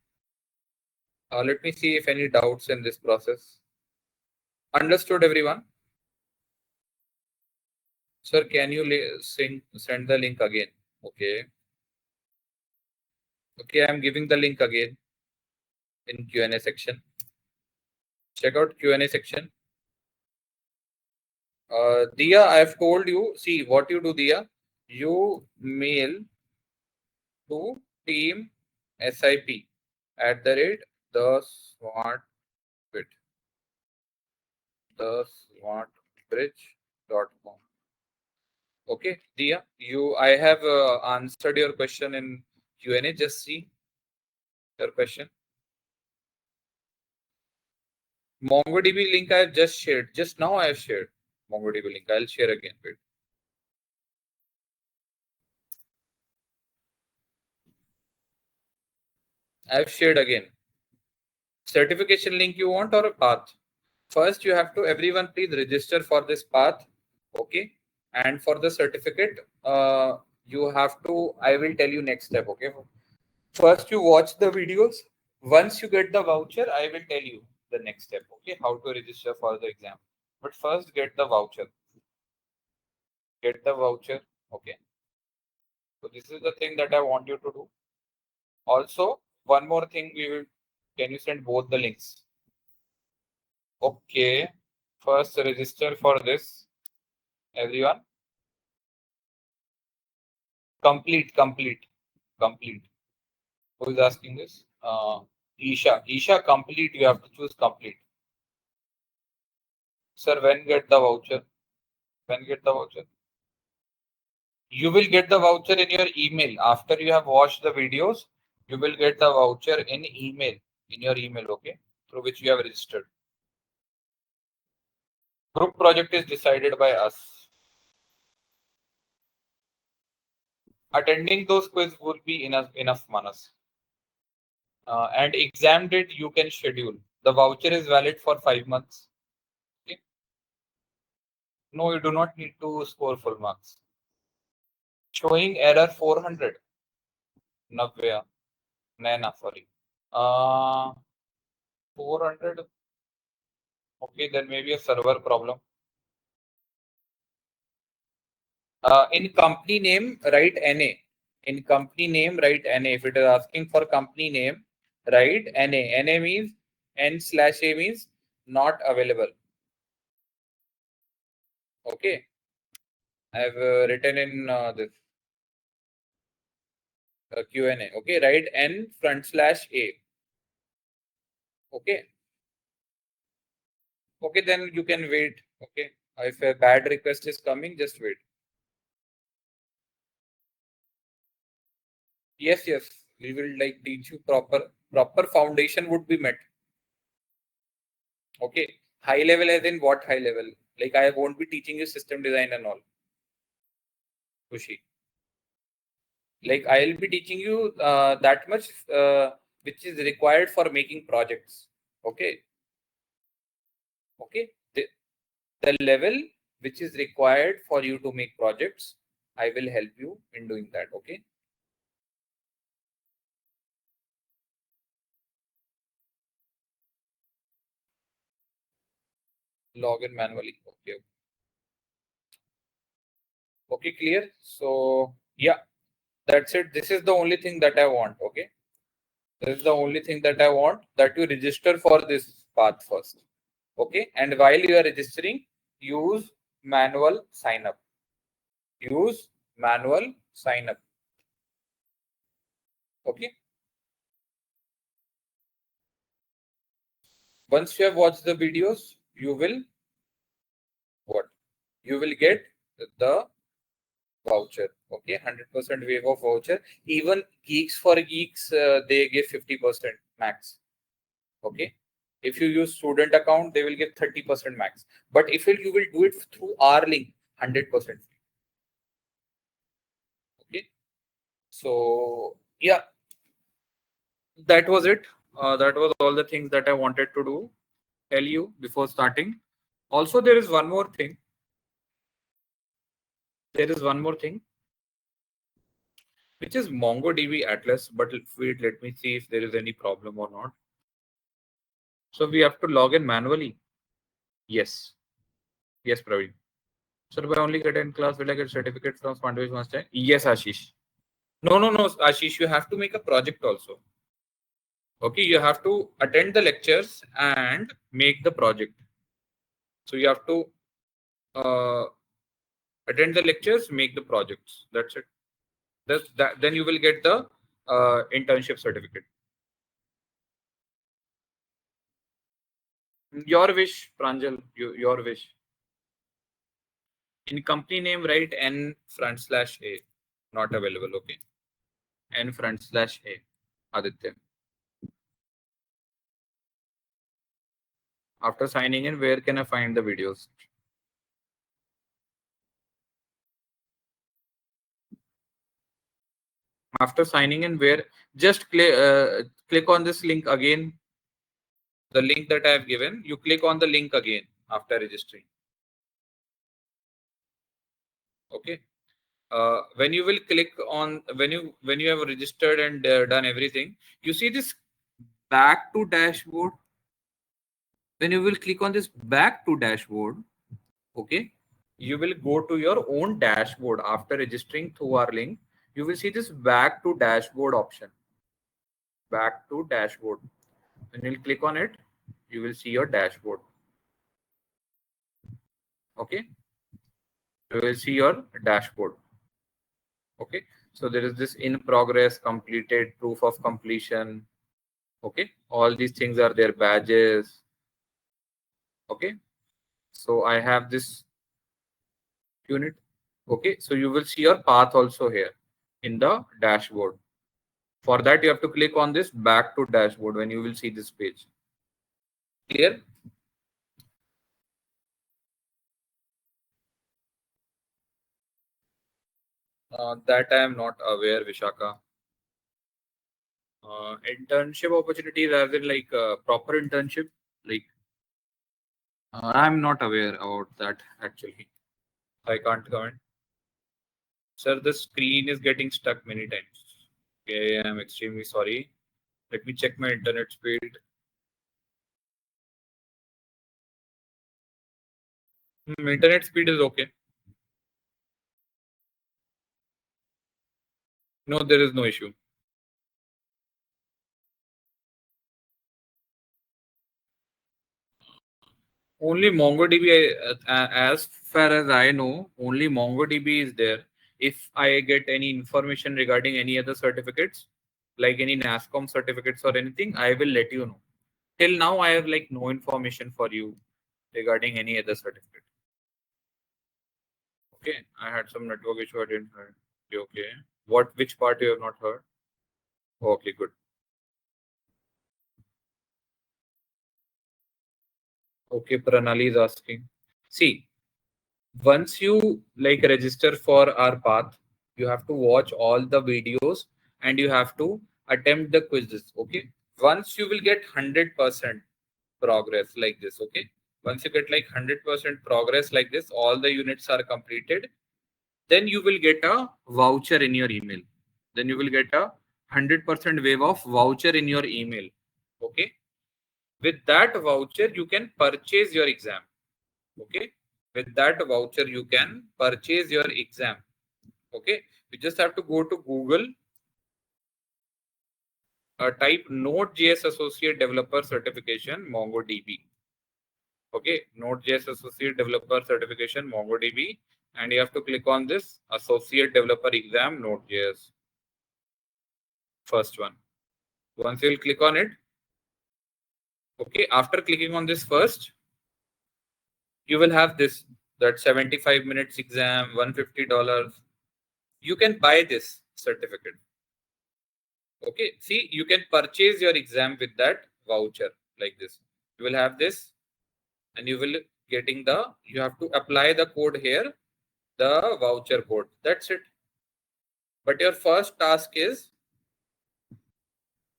Speaker 1: Let me see if any doubts in this process. Understood, everyone? Sir, can you send the link again? Okay. Okay, I'm giving the link again in Q&A section. Check out Q&A section. Dia, I have told you, see what you do, Dia. You mail to team SIP at the rate the smart bit, the smartbridge.com. Okay, Dia, I have answered your question in Q&A. Just see your question. MongoDB link I have just shared. Just now I have shared MongoDB link. I'll share again. Wait. I have shared again. Certification link you want or a path? First, you have to, everyone please register for this path. Okay. And for the certificate, you have to, I will tell you next step. Okay. First, you watch the videos. Once you get the voucher, I will tell you the next step. Okay. How to register for the exam. But first, get the voucher. Get the voucher. Okay. So this is the thing that I want you to do. Also, one more thing we will, can you send both the links? Okay. First register for this, everyone. Complete. Who is asking this? Isha, complete. You have to choose complete. Sir, when get the voucher? When get the voucher? You will get the voucher in your email. After you have watched the videos, you will get the voucher in email, in your email, okay? Through which you have registered. Group project is decided by us. Attending those quiz would be enough, Manas. And exam date you can schedule. The voucher is valid for 5 months. Okay? No, you do not need to score full marks. Showing error 400. Navya. Naina, sorry. 400. Okay, then maybe a server problem. In company name, write NA. In company name, write NA. If it is asking for company name, write NA. NA means N/A means not available. Okay. I have written in this Q&A. Okay, write N/A. Okay. Okay, then you can wait. Okay. If a bad request is coming, just wait. Yes. We will like teach you proper foundation would be met. Okay. High level as in what high level? Like I won't be teaching you system design and all. Kushi. Like I'll be teaching you that much which is required for making projects. Okay. Okay. The level which is required for you to make projects, I will help you in doing that. Okay. Log in manually. Okay. Okay, clear. So yeah, that's it. This is the only thing that I want. Okay. This is the only thing that I want, that you register for this path first. Okay. And while you are registering, use manual sign up. Use manual sign up. Okay. Once you have watched the videos, you will what? you will get the voucher. Okay, 100% waive of voucher. Even Geeks for Geeks, they give 50% max. Okay, if you use student account, they will give 30% max. But if you will do it through our link, 100% free. Okay, so yeah, that was it. That was all the things that I wanted to tell you before starting. Also, there is one more thing. There is one more thing, which is MongoDB Atlas. But wait, let me see if there is any problem or not. So we have to log in manually. Yes. Yes, Praveen. So if I only get in class, will I get certificate from Smartwatch Master? Yes, Ashish. No, no, no, Ashish, you have to make a project also. Okay, you have to attend the lectures and make the project. So you have to attend the lectures, make the projects. That's it. Then you will get the internship certificate. Your wish, Pranjal. Your wish. In company name, write N front slash A. Not available. Okay. N front slash A. Aditya. After signing in, where can I find the videos? After signing in, where just click on this link again. The link that I have given, you click on the link again after registering. Okay. When you will click on when you have registered and done everything, you see this back to dashboard. When you will click on this back to dashboard, okay, you will go to your own dashboard after registering through our link. You will see this back to dashboard option. Back to dashboard. When you click on it, you will see your dashboard. Okay, you will see your dashboard. Okay, so there is this in progress, completed, proof of completion. Okay, all these things are their badges. Okay, so I have this unit. Okay, so you will see your path also here in the dashboard. For that, you have to click on this back to dashboard when you will see this page. Clear? That I am not aware, Vishaka. Internship opportunities, as in like proper internship, like I'm not aware about that actually. I can't comment. Sir, the screen is getting stuck many times. Okay, I'm extremely sorry. Let me check my internet speed. Internet speed is okay. No, there is no issue. Only MongoDB, as far as I know, only MongoDB is there. If I get any information regarding any other certificates, like any NASCOM certificates or anything, I will let you know. Till now, I have like no information for you regarding any other certificate. Okay, I had some network issue. I didn't heard. Okay. Which part you have not heard? Okay, good. Okay, Pranali is asking. See, once you like register for our path, you have to watch all the videos and you have to attempt the quizzes. Okay. Once you will get 100% progress like this. Okay. Once you get like 100% progress like this, all the units are completed. Then you will get a voucher in your email. Then you will get a 100% waive of voucher in your email. Okay. With that voucher, you can purchase your exam. Okay. With that voucher, you can purchase your exam. Okay. You just have to go to Google, type Node.js Associate Developer Certification, MongoDB. Okay. Node.js Associate Developer Certification, MongoDB. And you have to click on this Associate Developer Exam, Node.js. First one. Once you'll click on it, okay, after clicking on this first, you will have this. that 75 minutes exam, $150. You can buy this certificate. Okay, see, you can purchase your exam with that voucher like this. You will have this, and you will getting the, you have to apply the code here, the voucher code. That's it. But your first task is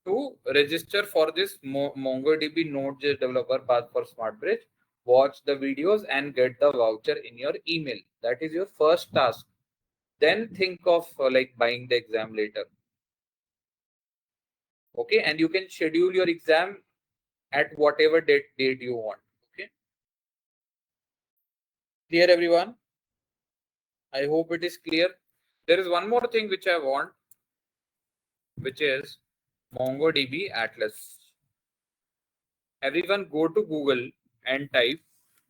Speaker 1: to register for this MongoDB Node.js developer path for SmartBridge, watch the videos and get the voucher in your email. That is your first task. Then think of like buying the exam later. Okay, and you can schedule your exam at whatever date you want. Okay, clear everyone? I hope it is clear. There is one more thing which I want, which is MongoDB Atlas. Everyone go to Google and type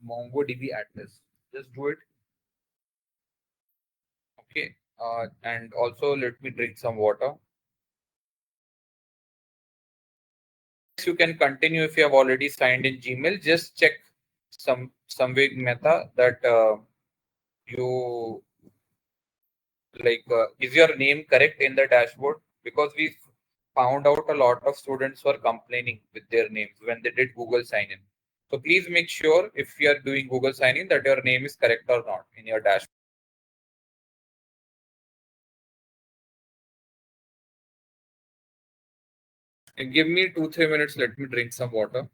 Speaker 1: MongoDB Atlas. Just do it. Okay. And also let me drink some water. You can continue if you have already signed in Gmail. Just check some way meta that you like is your name correct in the dashboard, because we found out a lot of students were complaining with their names when they did Google sign in. So please make sure if you are doing Google sign in that your name is correct or not in your dashboard. Give me 2-3 minutes. Let me drink some water.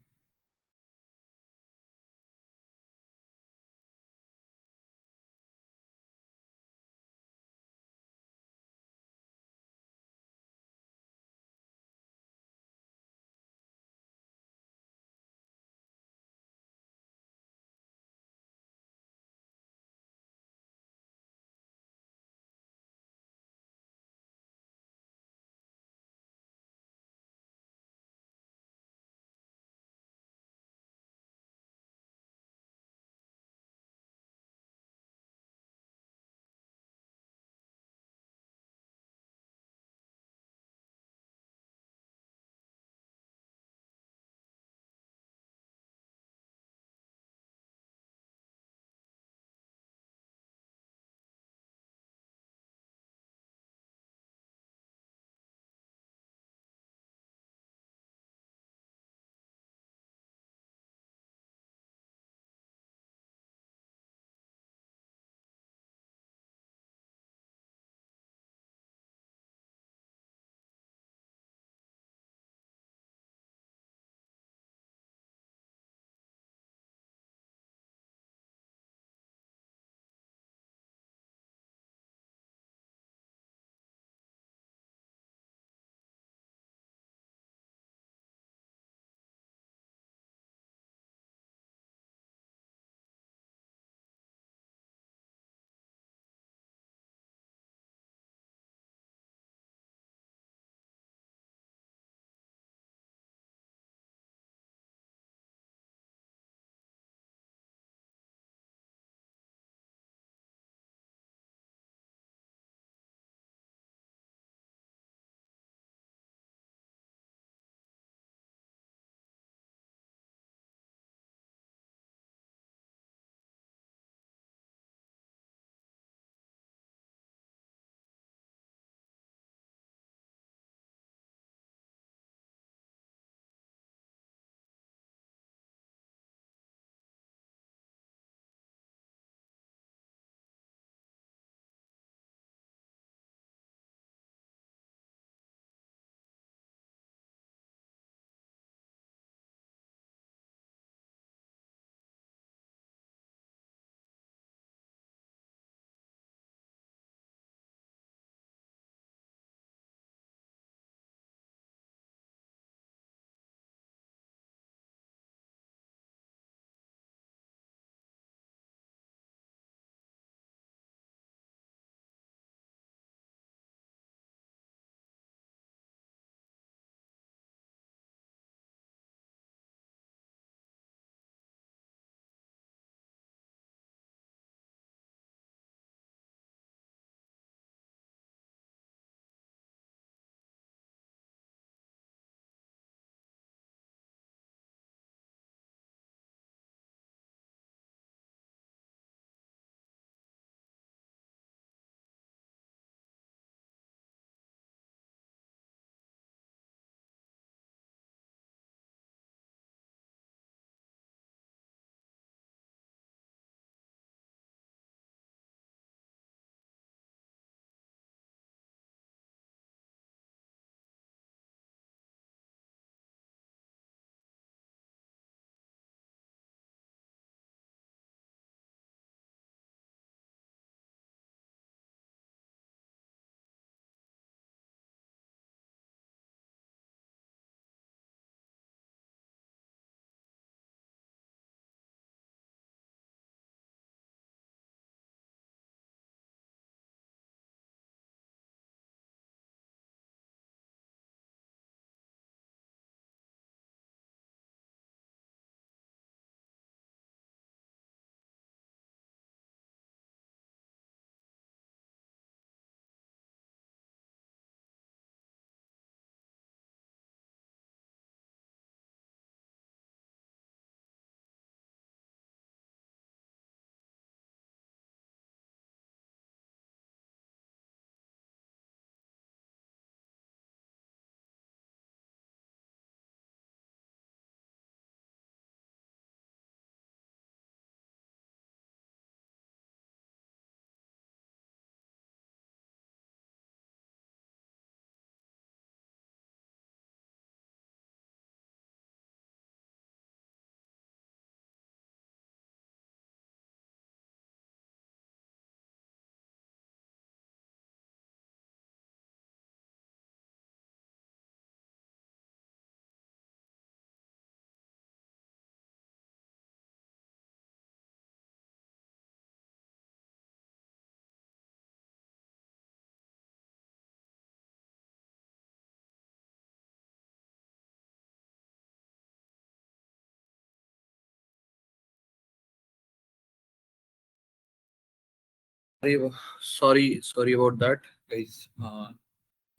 Speaker 1: Sorry about that, guys.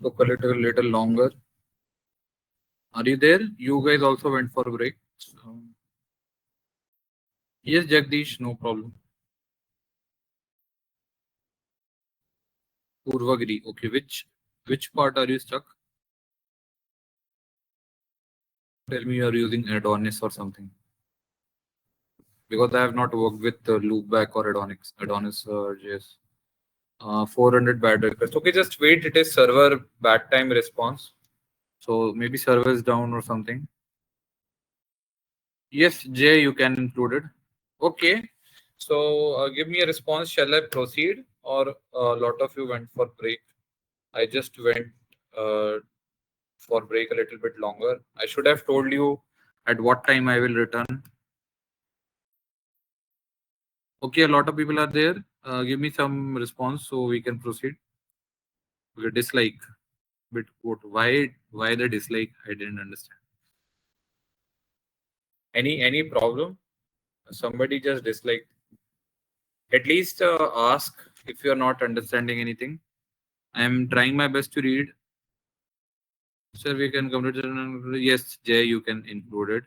Speaker 1: Took a little longer. Are you there? You guys also went for a break. Yes, Jagdish, no problem. Purvagiri. Okay, which part are you stuck? Tell me you're using Adonis or something. Because I have not worked with Loopback or Adonis JS. 400 bad requests. Okay, just wait. It is server bad time response. So maybe server is down or something. Yes, Jay, you can include it. Okay. So give me a response. Shall I proceed, or a lot of you went for break? I just went uh, for break a little bit longer. I should have told you at what time I will return. Okay, a lot of people are there. Give me some response so we can proceed. Okay, dislike. Bit quote. Why the dislike? I didn't understand. Any problem? Somebody just disliked. At least ask if you're not understanding anything. I am trying my best to read. Sir, we can complete it. Yes, Jay, you can include it.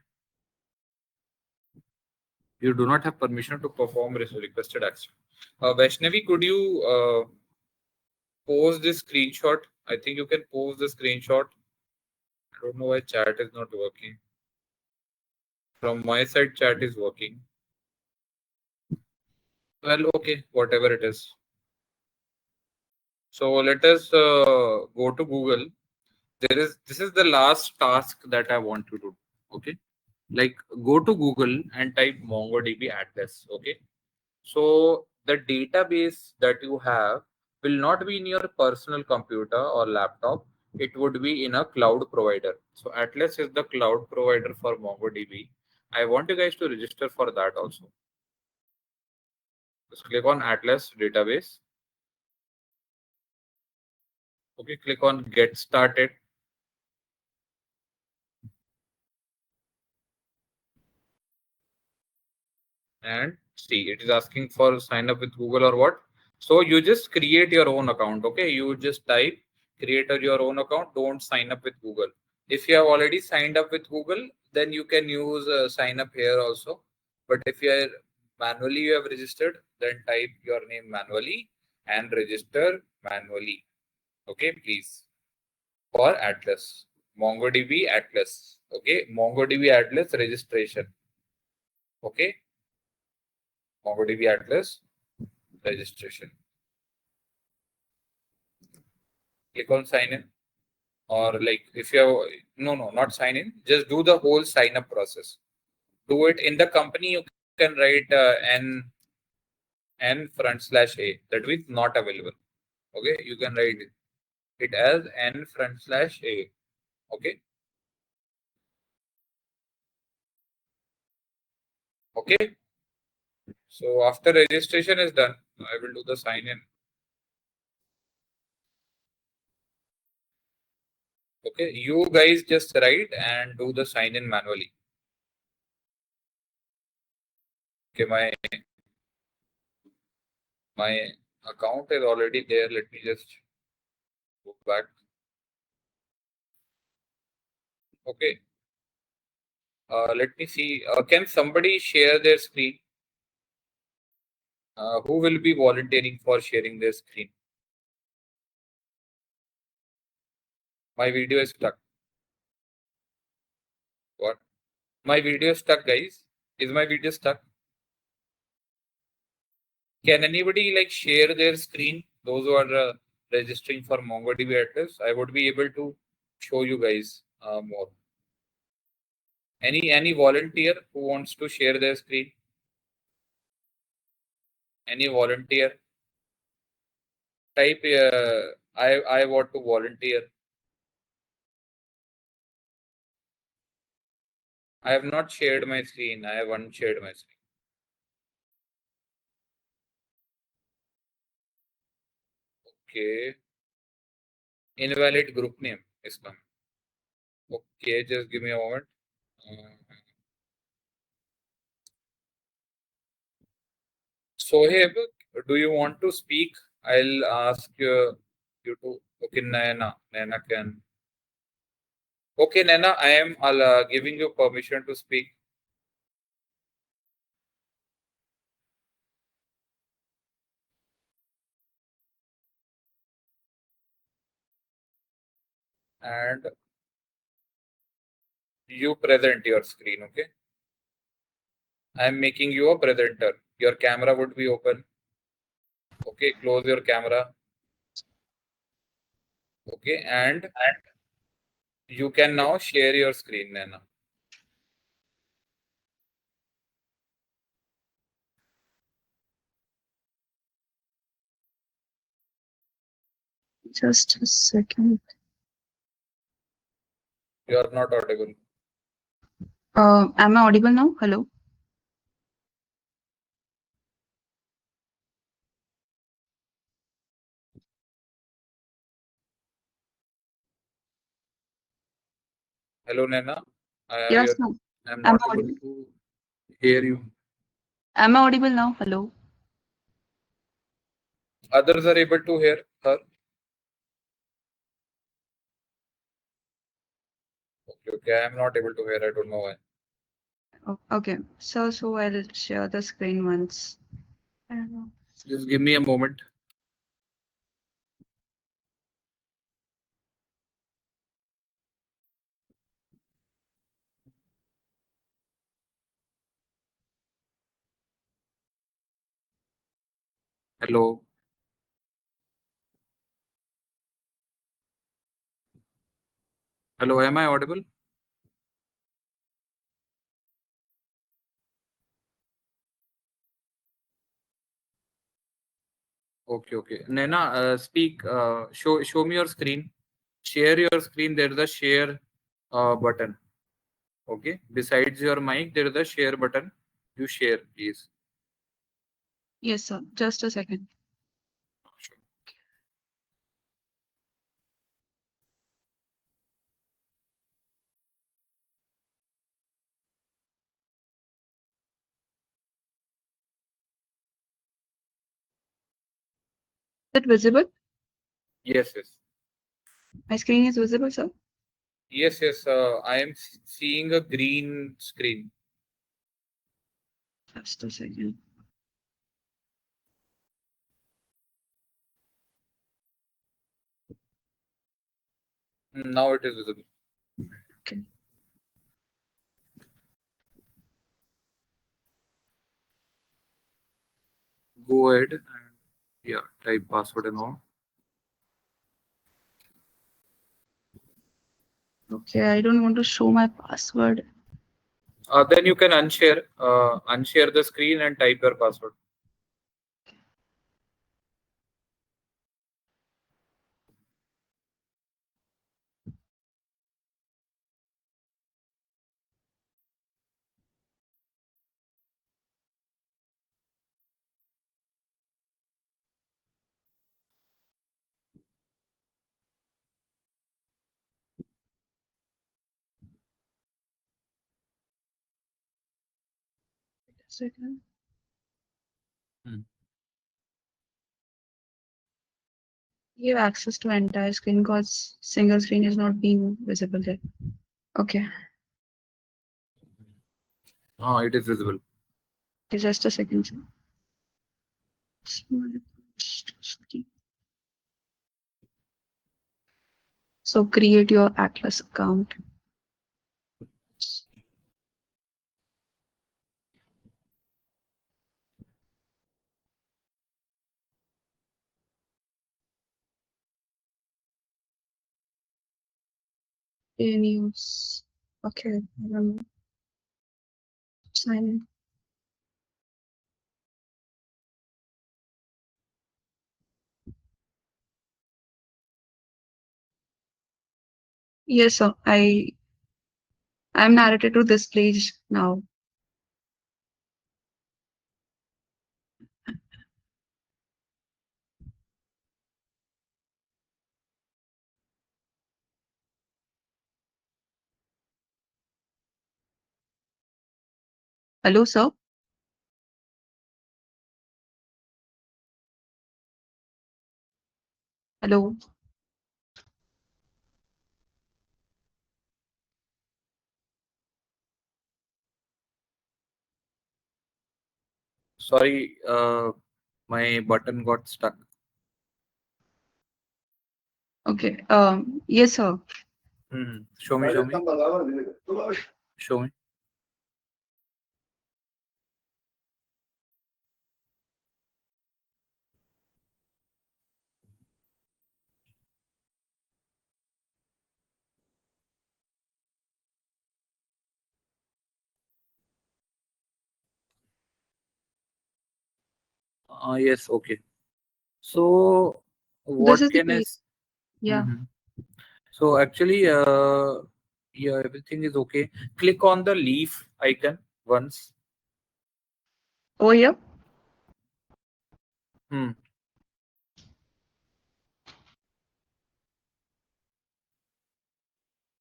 Speaker 1: You do not have permission to perform requested action. Vaishnavi, could you pose this screenshot? I think you can pose the screenshot. I don't know why chat is not working. From my side, chat is working. Well, okay, whatever it is. So let us go to Google. This is the last task that I want you to do. Okay, like go to Google and type MongoDB Atlas. Okay, so the database that you have will not be in your personal computer or laptop. It would be in a cloud provider. So Atlas is the cloud provider for MongoDB. I want you guys to register for that also. Just click on Atlas database. Okay, click on Get Started. And see, it is asking for sign up with Google or what. So you just create your own account. Okay, you just type create your own account. Don't sign up with Google. If you have already signed up with Google, then you can use sign up here also. But if you are manually you have registered, then type your name manually and register manually. Okay, please. For Atlas, MongoDB Atlas. Okay, MongoDB Atlas registration. Okay, MongoDB Atlas registration. Click on sign in, or like if you have no, not sign in, just do the whole sign up process. Do it in the company. You can write n front slash a, that means not available. Okay, you can write it as n front slash a. Okay, okay. So after registration is done, I will do the sign in. Okay, you guys just write and do the sign in manually. Okay, my account is already there. Let me just go back. Okay, let me see. Can somebody share their screen? Who will be volunteering for sharing their screen? My video is stuck. What? My video is stuck, guys. Is my video stuck? Can anybody like share their screen? Those who are registering for MongoDB Atlas, I would be able to show you guys more. Any volunteer who wants to share their screen? Any volunteer? Type I want to volunteer. I have not shared my screen. I have unshared my screen. Okay. Invalid group name is coming. Okay, just give me a moment. Uh, Soheb, Do you want to speak? I'll ask you to. Okay, Naina. Naina can. Okay, Naina, I am giving you permission to speak. And you present your screen. Okay. I am making you a presenter. Your camera would be open. Okay, close your camera. Okay, and you can now share your screen, Naina.
Speaker 2: Just a second.
Speaker 1: You are not audible.
Speaker 2: Am I audible now? Hello.
Speaker 1: Hello, Naina.
Speaker 2: Yes, no.
Speaker 1: I am
Speaker 2: Am
Speaker 1: not
Speaker 2: I
Speaker 1: able
Speaker 2: audible?
Speaker 1: to hear you.
Speaker 2: Am I audible now? Hello.
Speaker 1: Others are able to hear her. Okay, okay. I am not able to hear. I don't know why.
Speaker 2: Okay. So I'll share the screen once. I don't know.
Speaker 1: Just give me a moment. Hello. Hello. Am I audible? Okay, okay. Naina, speak. Show me your screen. Share your screen. There is a share button. Okay. Besides your mic, there is a share button. You share, please.
Speaker 2: Yes, sir. Just a second.
Speaker 1: Sure.
Speaker 2: Is it visible?
Speaker 1: Yes, yes.
Speaker 2: My screen is visible, sir.
Speaker 1: Yes, yes. I am seeing a green screen.
Speaker 2: Just a second.
Speaker 1: Now it is visible.
Speaker 2: Okay.
Speaker 1: Go ahead and yeah, type password and all.
Speaker 2: Okay. I don't want to show my password.
Speaker 1: Then you can unshare the screen and type your password.
Speaker 2: Wait a second.
Speaker 1: Hmm.
Speaker 2: You have access to entire screen because single screen is not being visible there. Okay.
Speaker 1: It is visible.
Speaker 2: Okay, just a second, sir. So create your Atlas account. News. Okay. Sign in. Yes, sir. I'm narrated to this page now. Hello, sir. Hello.
Speaker 1: Sorry, my button got stuck.
Speaker 2: Okay. Yes, sir.
Speaker 1: Show me, show me. Yes, okay. So,
Speaker 2: This
Speaker 1: what
Speaker 2: is the
Speaker 1: can I?
Speaker 2: page. Yeah.
Speaker 1: Mm-hmm. So actually, yeah, everything is okay. Click on the leaf icon once.
Speaker 2: Over here.
Speaker 1: Hmm.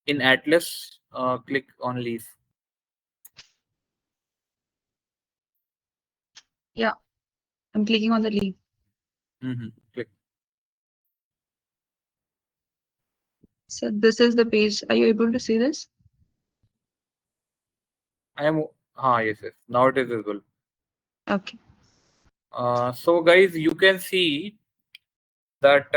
Speaker 1: In Atlas, click on leaf.
Speaker 2: Yeah. I'm clicking on the leaf.
Speaker 1: Click.
Speaker 2: So this is the page. Are you able to see this?
Speaker 1: I am. Ah, yes, yes. Now it is visible.
Speaker 2: Okay.
Speaker 1: So guys, you can see that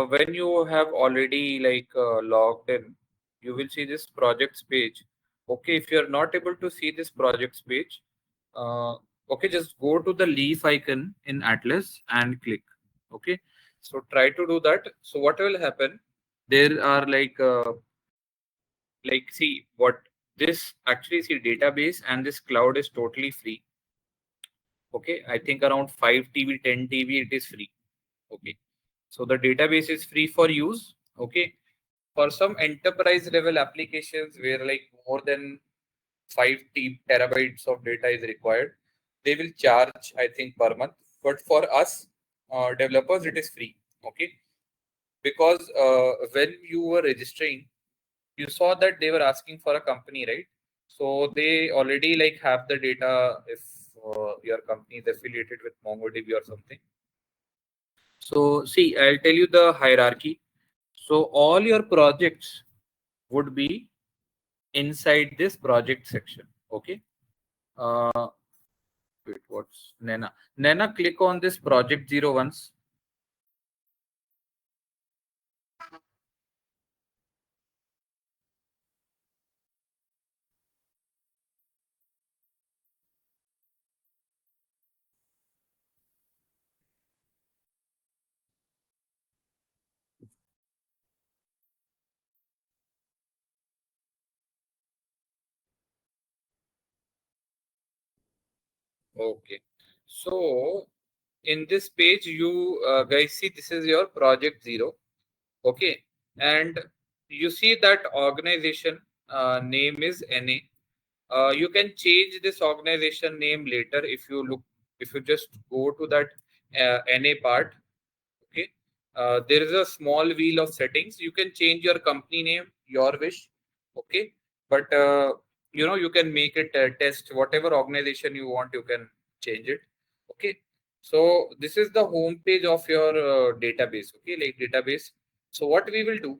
Speaker 1: when you have already logged in, you will see this projects page. Okay, if you are not able to see this projects page, uh, okay, just go to the leaf icon in Atlas and click. Okay, so try to do that. So what will happen? There are see what this actually see database and this cloud is totally free. Okay, I think around 5 TB, 10 TB it is free. Okay, so the database is free for use. Okay, for some enterprise level applications where like more than 5 terabytes of data is required, they will charge, I think, per month. But for us developers, it is free. Okay, because when you were registering, you saw that they were asking for a company, right? So they already like have the data if your company is affiliated with MongoDB or something. So see, I'll tell you the hierarchy. So all your projects would be inside this project section. Okay. Uh, wait, what's Nena? Nena, click on this project 0 once. Okay. So in this page, you guys see this is your project 0. Okay. And you see that organization name is NA. You can change this organization name later if you just go to that NA part. Okay, there is a small wheel of settings. You can change your company name, your wish. Okay, but you can make it test whatever organization you want. You can change it. Okay, so this is the home page of your database. Okay, like database. So what we will do,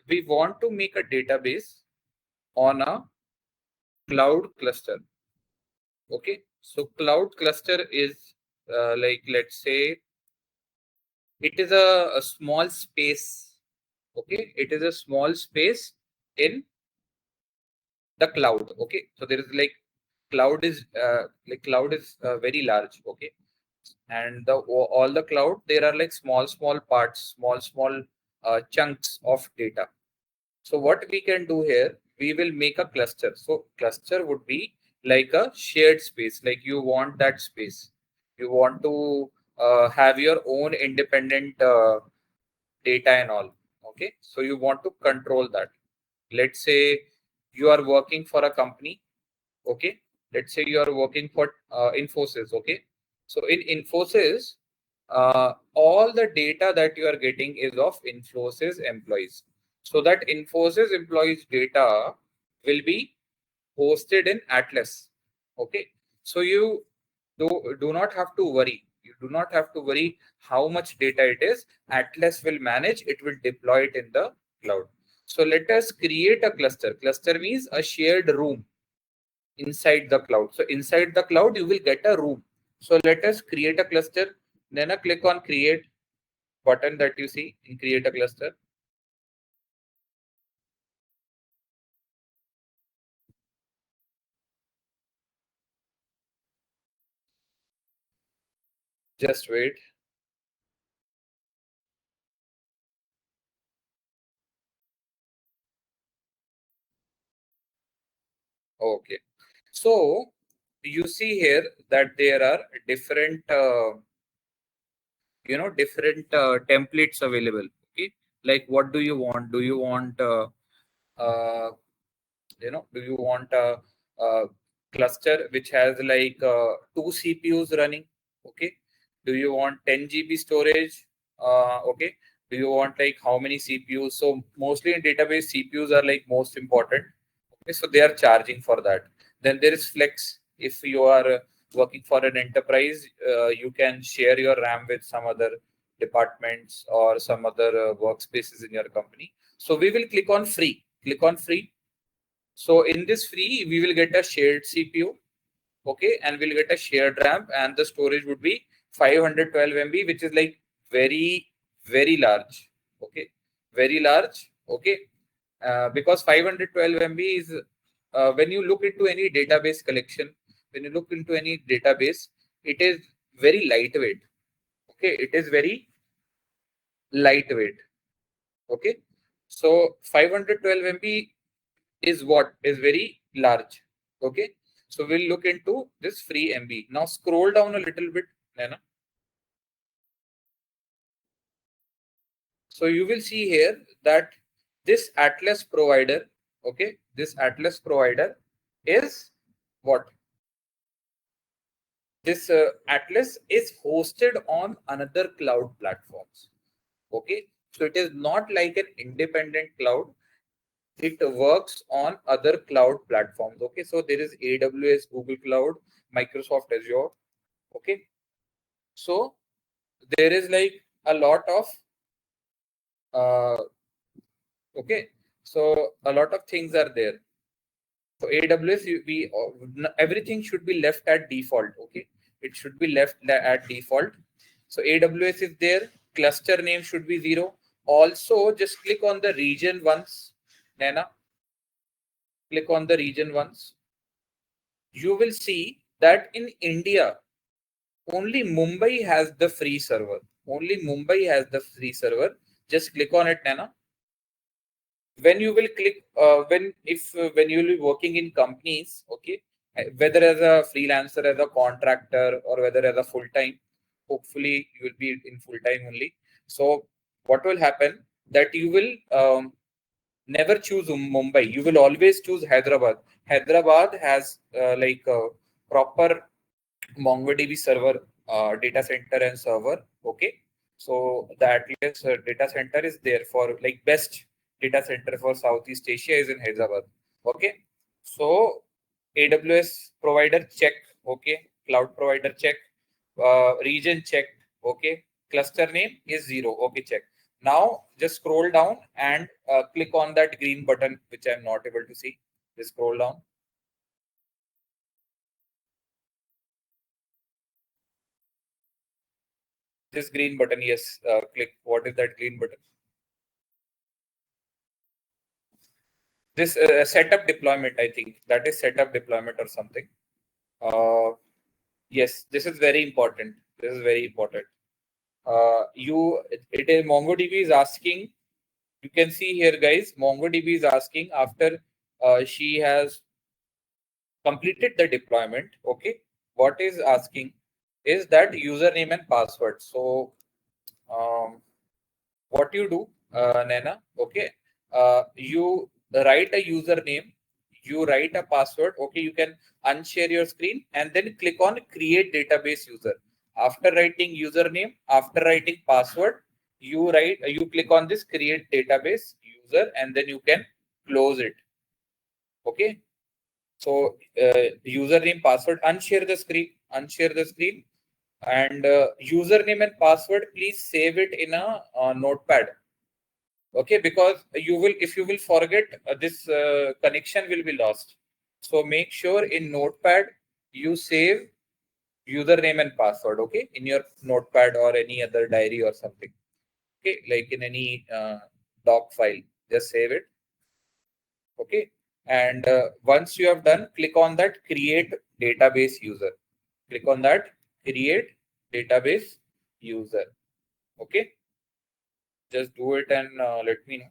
Speaker 1: we want to make a database on a cloud cluster. Okay, so cloud cluster is let's say it is a small space. Okay, it is a small space in the cloud. Okay, so there is cloud is very large. Okay, and all the cloud there are like small parts, small chunks of data. So what we can do here, we will make a cluster. So cluster would be like a shared space, like you want that space, you want to have your own independent data and all. Okay, so you want to control that. Let's say you are working for a company. Okay, let's say you are working for Infosys. Okay, so in Infosys, all the data that you are getting is of Infosys employees. So that Infosys employees data will be hosted in Atlas. Okay, so you do not have to worry. You do not have to worry how much data it is. Atlas will manage, it will deploy it in the cloud. So let us create a cluster. Cluster means a shared room inside the cloud. So inside the cloud, you will get a room. So let us create a cluster. Then I click on create button that you see in create a cluster. Just wait. Okay. So you see here that there are different, different templates available. Okay. Like what do you want? Do you want, uh, do you want a cluster which has like two CPUs running? Okay. Do you want 10 GB storage? Okay. Do you want like how many CPUs? So mostly in database, CPUs are like most important. Okay, so they are charging for that. Then there is flex. If you are working for an enterprise, you can share your RAM with some other departments or some other workspaces in your company. So we will click on free. Click on free. So in this free, we will get a shared CPU. Okay, and we'll get a shared RAM, and the storage would be 512 MB, which is like very, very large. Okay, very large. Okay, because 512 MB is when you look into any database collection, when you look into any database, it is very lightweight. Okay, it is very lightweight. Okay, so 512 MB is what is very large. Okay, so we'll look into this free MB. Now scroll down a little bit, Nana. So you will see here that this Atlas provider, okay, this Atlas provider is what? This Atlas is hosted on another cloud platforms. Okay, so it is not like an independent cloud. It works on other cloud platforms. Okay, so there is AWS, Google Cloud, Microsoft Azure. Okay, so there is like a lot of okay, so a lot of things are there. So AWS, everything should be left at default. Okay, it should be left at default. So AWS is there. Cluster name should be 0. Also, just click on the region once. Nana, click on the region once. You will see that in India, only Mumbai has the free server. Only Mumbai has the free server. Just click on it, Nana. When you will click when you will be working in companies, okay, whether as a freelancer, as a contractor, or whether as a full time, hopefully you will be in full time only. So what will happen, that you will never choose Mumbai, you will always choose Hyderabad. Hyderabad has like a proper MongoDB server, data center and server. Okay, so the Atlas data center is there for like best data center for Southeast Asia is in Hyderabad. Okay, so AWS provider check. Okay, cloud provider check. Region check. Okay, cluster name is 0. Okay, check. Now just scroll down and click on that green button, which I'm not able to see. Just scroll down. This green button, yes, click. What is that green button? This setup deployment, I think that is setup deployment or something. Uh, yes, this is very important. This is very important. It is MongoDB is asking. You can see here, guys. MongoDB is asking after she has completed the deployment. Okay, what is asking is that username and password. So um, what you do, Nana, okay, you write a username, you write a password. Okay, you can unshare your screen and then click on create database user. After writing username, after writing password, you click on this create database user, and then you can close it. Okay, so username, password, unshare the screen, And username and password, please save it in a notepad. Okay, because you will, if you will forget, this connection will be lost. So make sure in notepad you save username and password, okay, in your notepad or any other diary or something. Okay, like in any doc file, just save it. Okay, and once you have done, click on that create database user. Click on that create database user. Okay, just do it and let me know.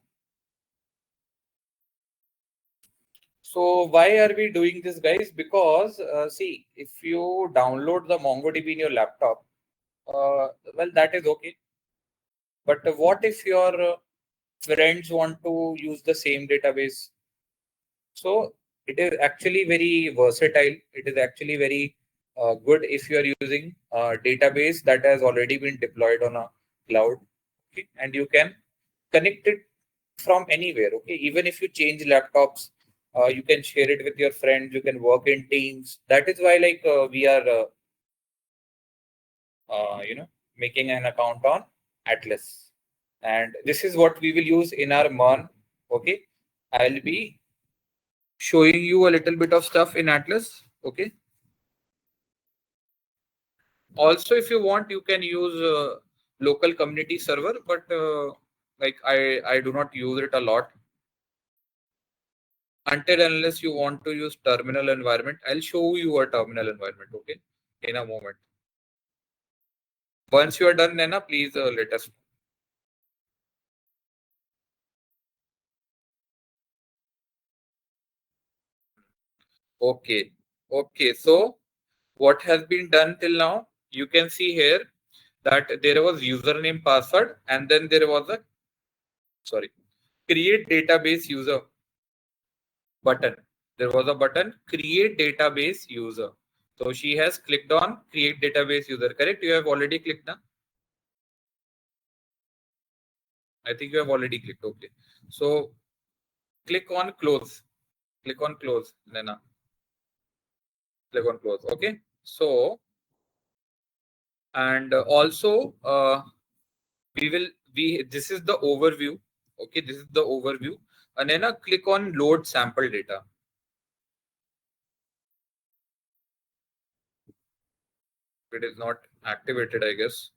Speaker 1: So why are we doing this, guys? Because see, if you download the MongoDB in your laptop, well, that is okay. But what if your friends want to use the same database? So it is actually very versatile. It is actually very good if you are using a database that has already been deployed on a cloud. Okay, and you can connect it from anywhere. Okay, even if you change laptops, you can share it with your friends. You can work in teams. That is why, like, we are, making an account on Atlas, and this is what we will use in our MERN. Okay, I'll be showing you a little bit of stuff in Atlas. Okay. Also, if you want, you can use local community server, but like I do not use it a lot until unless you want to use terminal environment. I'll show you a terminal environment. Okay, in a moment. Once you are done, Nana, please let us know. Okay. Okay. So what has been done till now? You can see here that there was username password and then there was a create database user button. There was a button create database user. So she has clicked on create database user. Correct? You have already clicked now. I think you have already clicked. Okay. So click on close. Click on close, Nana. Click on close. Okay. So and also we will we this is the overview. Okay, this is the overview. And then click on load sample data. It is not activated, I guess.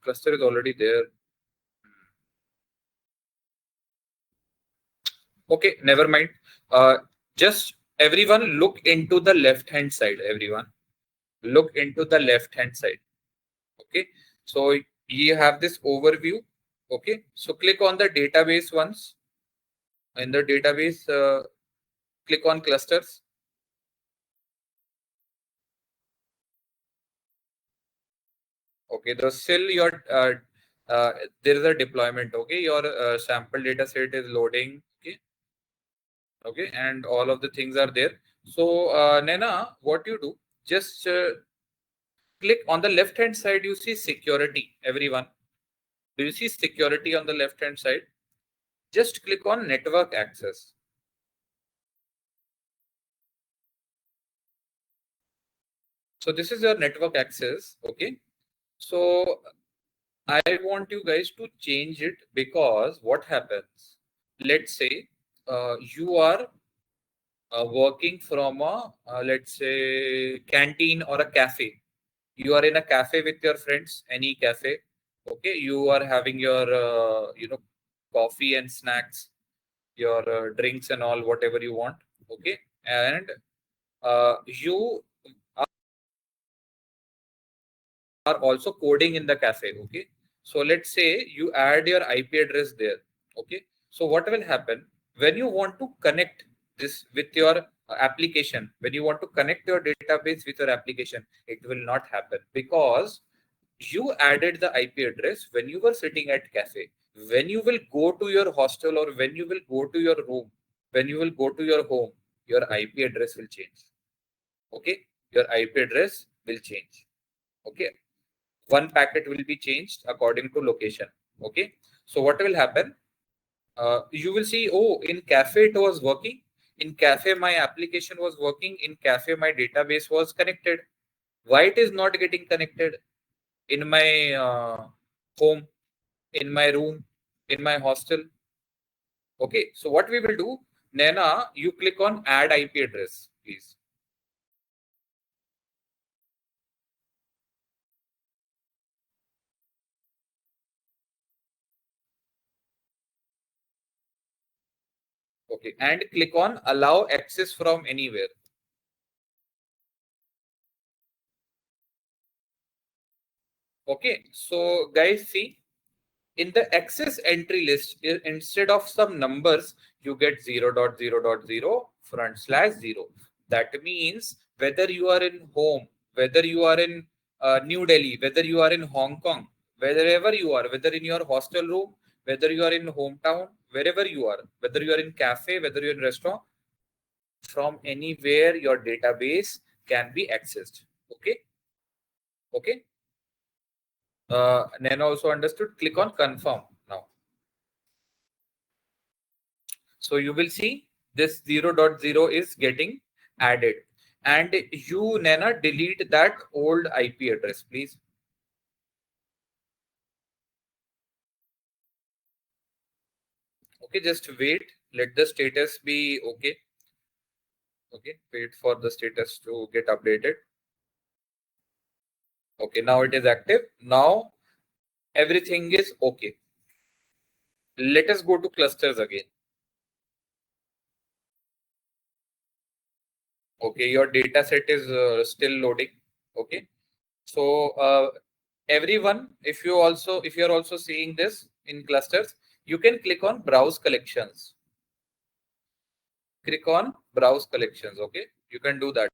Speaker 1: Cluster is already there. Okay, never mind. Just everyone look into the left hand side. Everyone look into the left hand side. Okay, so you have this overview. Okay, so click on the database once. In the database, click on clusters. Okay, the still your uh, there is a deployment. Okay, your sample data set is loading. Okay, okay, and all of the things are there. So Nena, what you do? Just click on the left hand side. You see security. Everyone, do you see security on the left hand side? Just click on network access. So this is your network access. Okay. So I want you guys to change it because what happens? Let's say you are working from a let's say canteen or a cafe. You are in a cafe with your friends, any cafe. Okay, you are having your coffee and snacks, your drinks and all, whatever you want. Okay, and you are also coding in the cafe. Okay, so let's say you add your IP address there. Okay, so what will happen when you want to connect this with your application? When you want to connect your database with your application, it will not happen because you added the IP address when you were sitting at cafe. When you will go to your hostel or when you will go to your room, when you will go to your home, your IP address will change. Okay, your IP address will change. Okay, one packet will be changed according to location. Okay, so what will happen? You will see, oh, in cafe it was working. In cafe my application was working. In cafe my database was connected. Why it is not getting connected in my home, in my room, in my hostel? Okay, so what we will do, Nana, you click on add IP address, please. Okay, and click on allow access from anywhere. Okay, so guys, see, in the access entry list, instead of some numbers, you get 0.0.0 front slash 0. That means whether you are in home, whether you are in New Delhi, whether you are in Hong Kong, wherever you are, whether in your hostel room, whether you are in hometown, wherever you are, whether you are in cafe, whether you're in restaurant, from anywhere your database can be accessed. Okay. Okay. Nana also understood. Click on confirm now. So you will see this 0.0 is getting added. And you, Nana, delete that old IP address, please. Okay, just wait. Let the status be okay. Okay, wait for the status to get updated. Okay, now it is active. Now everything is okay. Let us go to clusters again. Okay, your data set is still loading. Okay, so everyone, if you're also seeing this in clusters, you can click on browse collections. Click on browse collections. Okay, you can do that.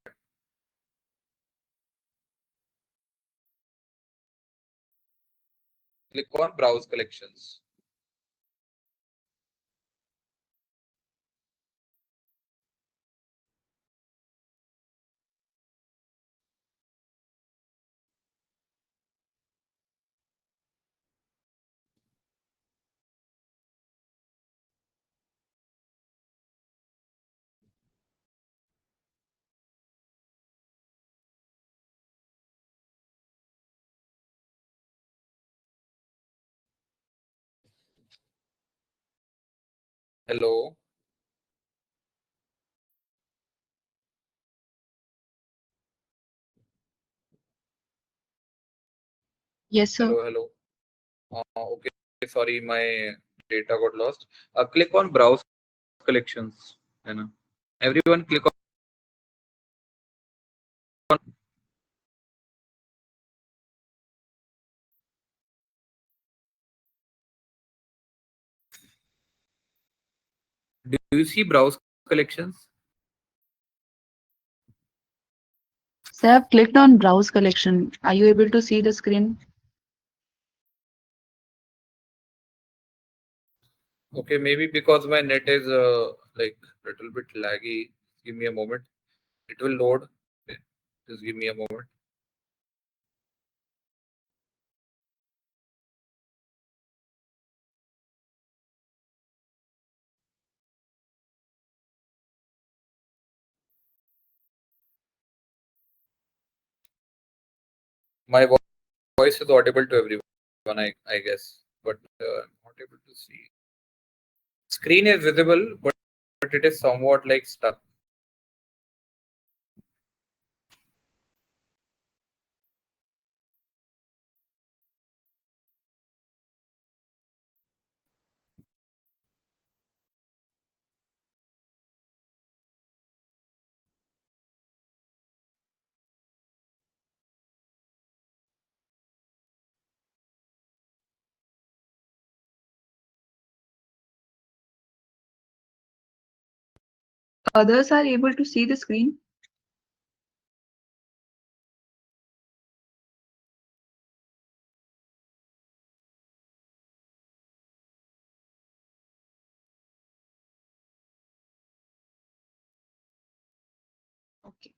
Speaker 1: Click on browse collections. Hello.
Speaker 2: Yes, sir.
Speaker 1: Hello. Okay, sorry, my data got lost. Click on browse collections. Anna. Everyone click on. Do you see browse collections?
Speaker 2: So I have clicked on browse collection. Are you able to see the screen?
Speaker 1: Okay, maybe because my net is like little bit laggy. Give me a moment. It will load. Okay, just give me a moment. My voice is audible to everyone, I guess, but I'm not able to see. Screen is visible, but it is somewhat like stuck.
Speaker 2: Others are able to see the screen. Okay.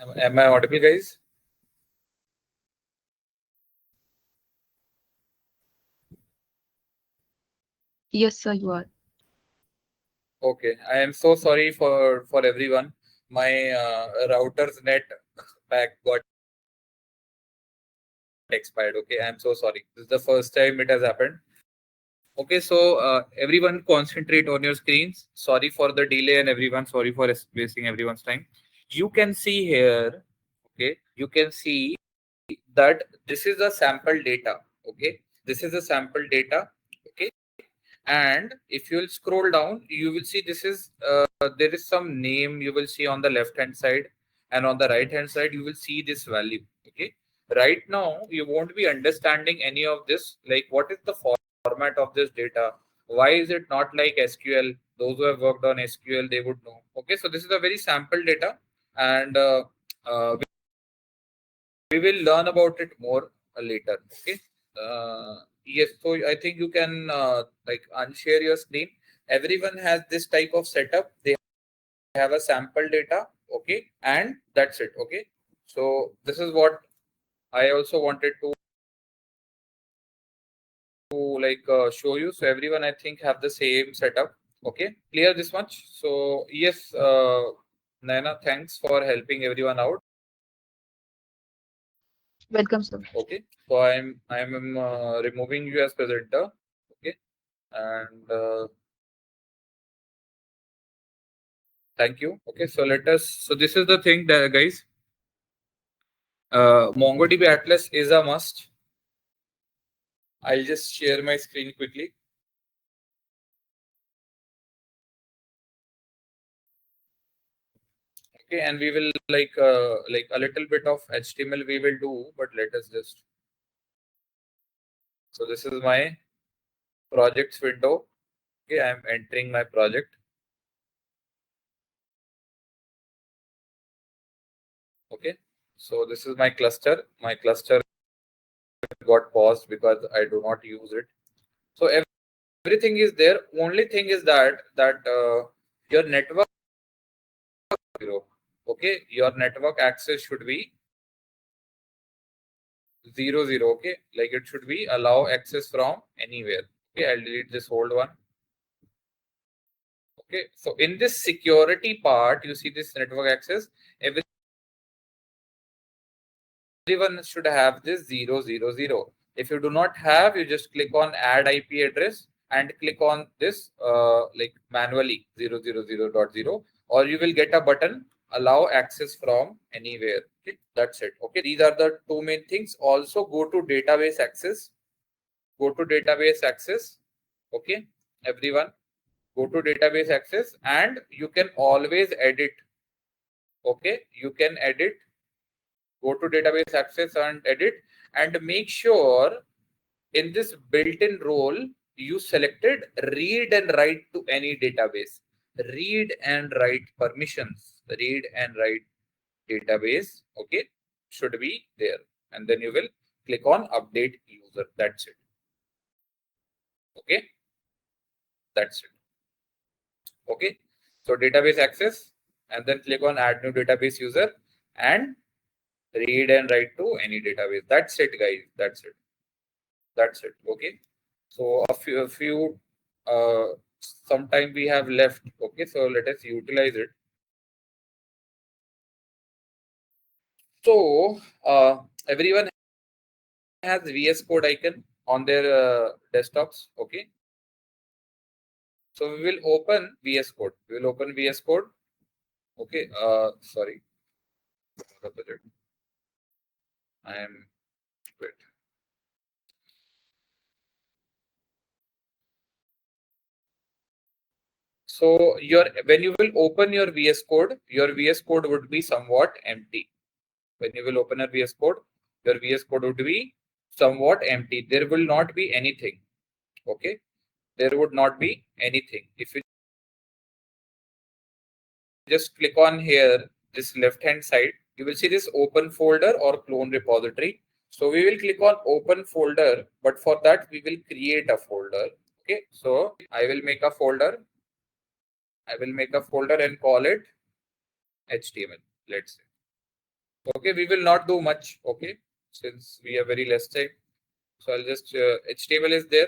Speaker 1: Am I audible, guys?
Speaker 2: Yes, sir, you are.
Speaker 1: Okay, I am so sorry for everyone. My router's net pack got expired. Okay, I am so sorry. This is the first time it has happened. Okay, so everyone concentrate on your screens. Sorry for the delay and everyone. Sorry for wasting everyone's time. You can see here. Okay, you can see that this is a sample data. Okay, this is a sample data. Okay, and if you will scroll down, you will see this is there is some name you will see on the left hand side, and on the right hand side you will see this value. Okay, right now you won't be understanding any of this, like what is the format of this data, why is it not like SQL. Those who have worked on SQL, they would know. Okay, so this is a very sample data, and we will learn about it more later. Okay, yes, so I think you can like unshare your screen. Everyone has this type of setup. They have a sample data. Okay, and that's it. Okay, so this is what I also wanted to like show you. So everyone, I think, have the same setup. Okay, clear this much. So yes, Naina, thanks for helping everyone out.
Speaker 2: Welcome, sir.
Speaker 1: Okay, so I'm removing you as presenter. Okay, and thank you. Okay, so let us. So this is the thing, that, guys. MongoDB Atlas is a must. I'll just share my screen quickly. Okay, and we will like a little bit of HTML we will do, but let us just. So this is my projects window. Okay, I'm entering my project. Okay, so this is my cluster. My cluster got paused because I do not use it. So everything is there. Only thing is that your network zero. Okay, your network access should be 00. Okay, like it should be allow access from anywhere. Okay, I'll delete this old one. Okay, so in this security part, you see this network access. Everyone should have this 000. If you do not have, you just click on add IP address and click on this like manually 000.0, or you will get a button allow access from anywhere. Okay, that's it. Okay, these are the two main things. Also go to database access. Go to database access. Okay, everyone go to database access, and you can always edit. Okay, you can edit. Go to database access and edit, and make sure in this built-in role you selected read and write to any database. Read and write permissions. Read and write database. Okay, should be there, and then you will click on update user. That's it. Okay, that's it. Okay, so database access, and then click on add new database user and read and write to any database. That's it, guys. That's it. That's it. Okay, so a few some time we have left. Okay, so let us utilize it. So everyone has VS Code icon on their desktops. Okay, so we will open VS Code. We will open VS Code. Okay, sorry, I am wait. So your when you will open your your VS Code would be somewhat empty. When you will open a VS Code, your VS Code would be somewhat empty. There will not be anything. Okay, there would not be anything. If you just click on here, this left hand side, you will see this open folder or clone repository. So we will click on open folder, but for that we will create a folder. Okay, so I will make a folder. I will make a folder and call it HTML. Let's say. Okay, we will not do much. Okay, since we have very less time, so I'll just HTML is there.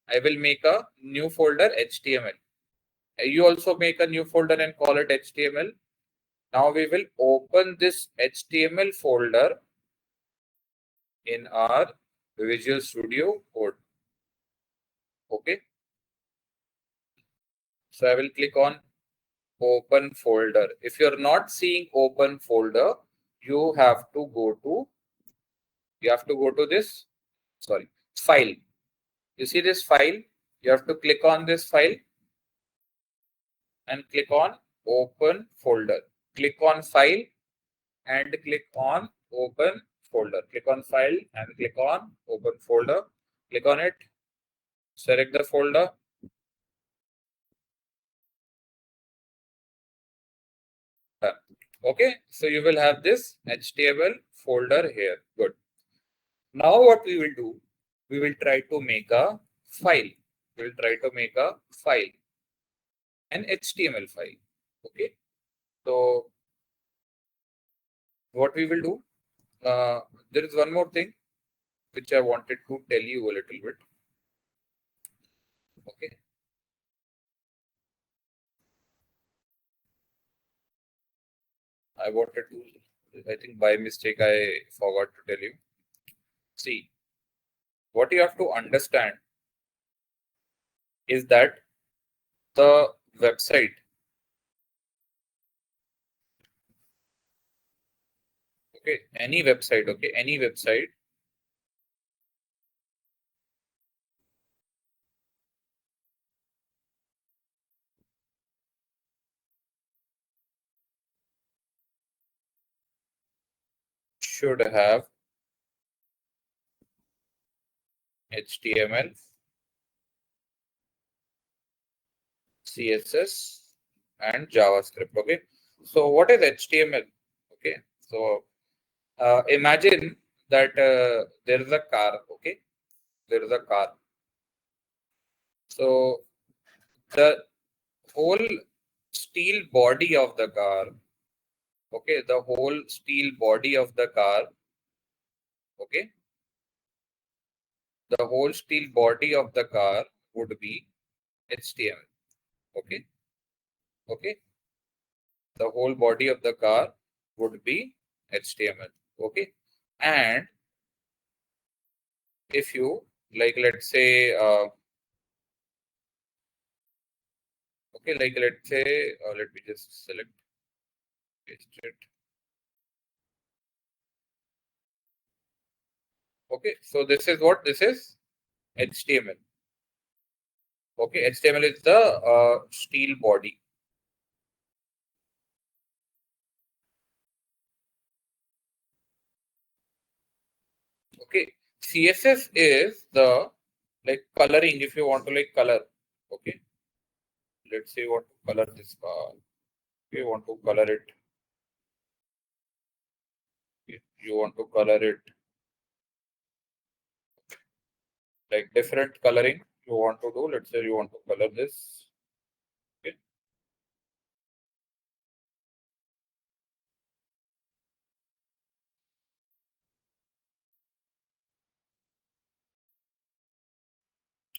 Speaker 1: I will make a new folder HTML. You also make a new folder and call it HTML. Now we will open this HTML folder in our Visual Studio Code. Okay, so I will click on open folder. If you're not seeing open folder, you have to go to this, sorry, file. You see this file? You have to click on this file and click on open folder. Click on file and click on open folder. Click on file and click on open folder. Click on it. Select the folder. Done. Okay, so you will have this HTML folder here. Good. Now what we will do, we will try to make a file. We will try to make a file, an HTML file. Okay, so what we will do, there is one more thing which I wanted to tell you a little bit. Okay, I wanted to, I think by mistake I forgot to tell you. See, what you have to understand is that the website, okay, any website should have HTML, CSS, and JavaScript. Okay, so what is HTML? Okay, so imagine that there is a car. Okay, there is a car. So the whole steel body of the car. Okay, the whole steel body of the car. Okay, the whole steel body of the car would be HTML. Okay, okay, the whole body of the car would be HTML. Okay, and if you like, let's say, okay, like let's say, let me just select, paste it. Okay, so this is what this is HTML. Okay, HTML is the steel body. Okay, CSS is the like coloring. If you want to like color, okay, let's say you want to color this car. You want to color it. You want to color it like different coloring. You want to do. Let's say you want to color this. Okay,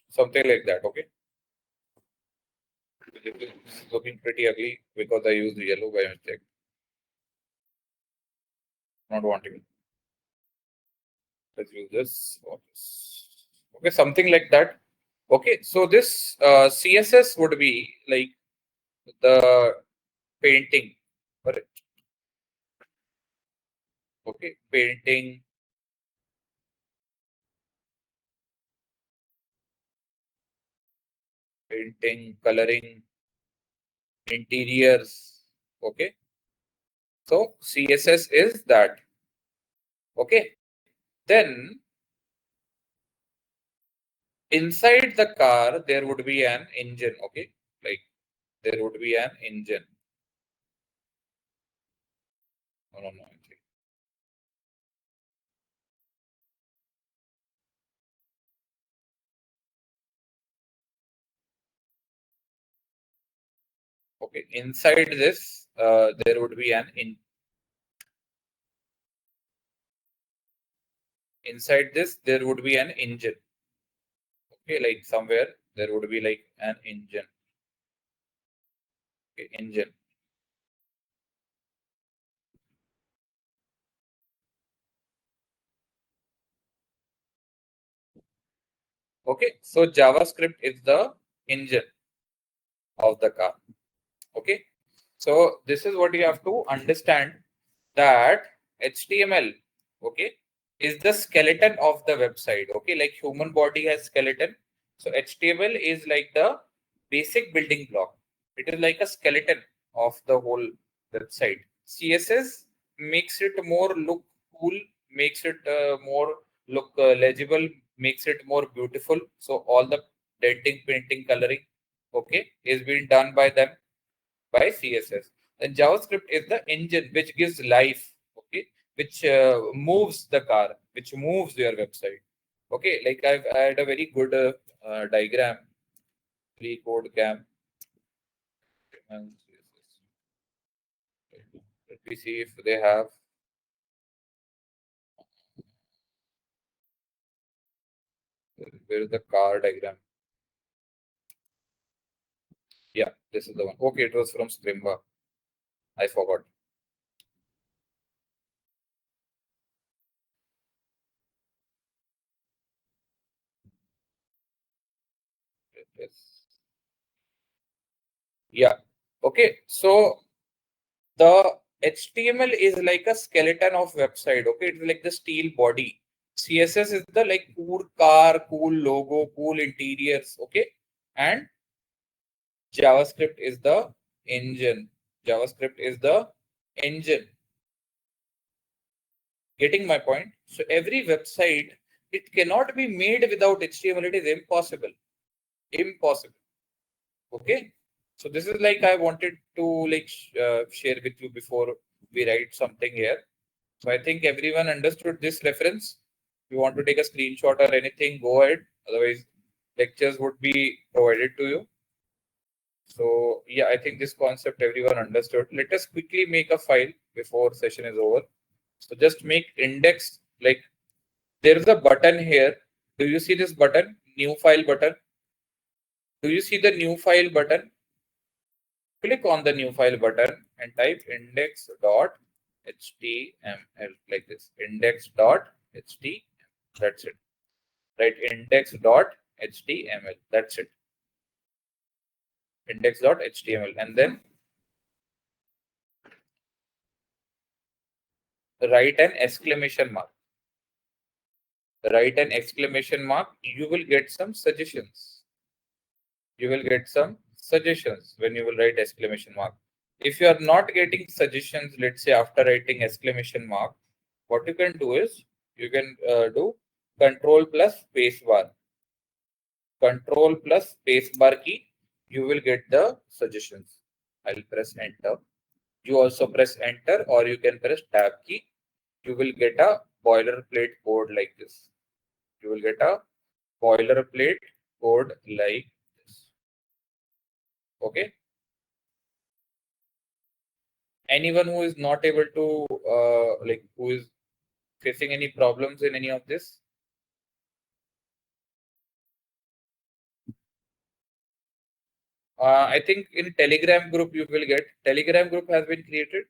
Speaker 1: something like that. Okay, this is looking pretty ugly because I used yellow by mistake. Not wanting. Let's use this or this. Okay, something like that. Okay, so this CSS would be like the painting. Correct. Okay, painting, coloring, interiors. Okay, so CSS is that. Okay, then inside the car there would be an engine. Okay, like there would be an engine. No, no, no. Okay, inside this there would be an inside this there would be an engine. Okay, like somewhere there would be like an engine. Okay, engine. Okay, so JavaScript is the engine of the car. Okay, so this is what you have to understand, that HTML, okay, is the skeleton of the website. Okay, like human body has skeleton, so HTML is like the basic building block. It is like a skeleton of the whole website. CSS makes it more look cool, makes it more look legible, makes it more beautiful. So all the denting, painting, coloring, okay, is being done by them, by CSS. And JavaScript is the engine which gives life, okay, which moves the car, which moves your website. Okay, like I had a very good diagram, free code cam. And CSS. Let me see if they have. Where is the car diagram? Yeah, this is the one. Okay, it was from Scrimba. I forgot. Yes. Yeah. Okay. So the HTML is like a skeleton of website. Okay, it's like the steel body. CSS is the like cool car, cool logo, cool interiors. Okay, and JavaScript is the engine. JavaScript is the engine. Getting my point? So every website, it cannot be made without HTML. It is impossible. Impossible. Okay. So this is like I wanted to like share with you before we write something here. So I think everyone understood this reference. If you want to take a screenshot or anything, go ahead. Otherwise, lectures would be provided to you. So yeah, I think this concept everyone understood. Let us quickly make a file before session is over. So just make index, like there is a button here. Do you see this button? New file button. Do you see the new file button? Click on the new file button and type index.html like this. Index.html. That's it. Right? Index.html. That's it. Index.html. And then write an exclamation mark. Write an exclamation mark. You will get some suggestions. You will get some suggestions when you will write exclamation mark. If you are not getting suggestions, let's say after writing exclamation mark, what you can do is you can do control plus space bar. Control plus space bar key, you will get the suggestions. I'll press enter. You also press enter or you can press tab key. You will get a boilerplate code like this. You will get a boilerplate code like this. Okay. Anyone who is not able to like who is facing any problems in any of this? I think in Telegram group you will get. Telegram group has been created.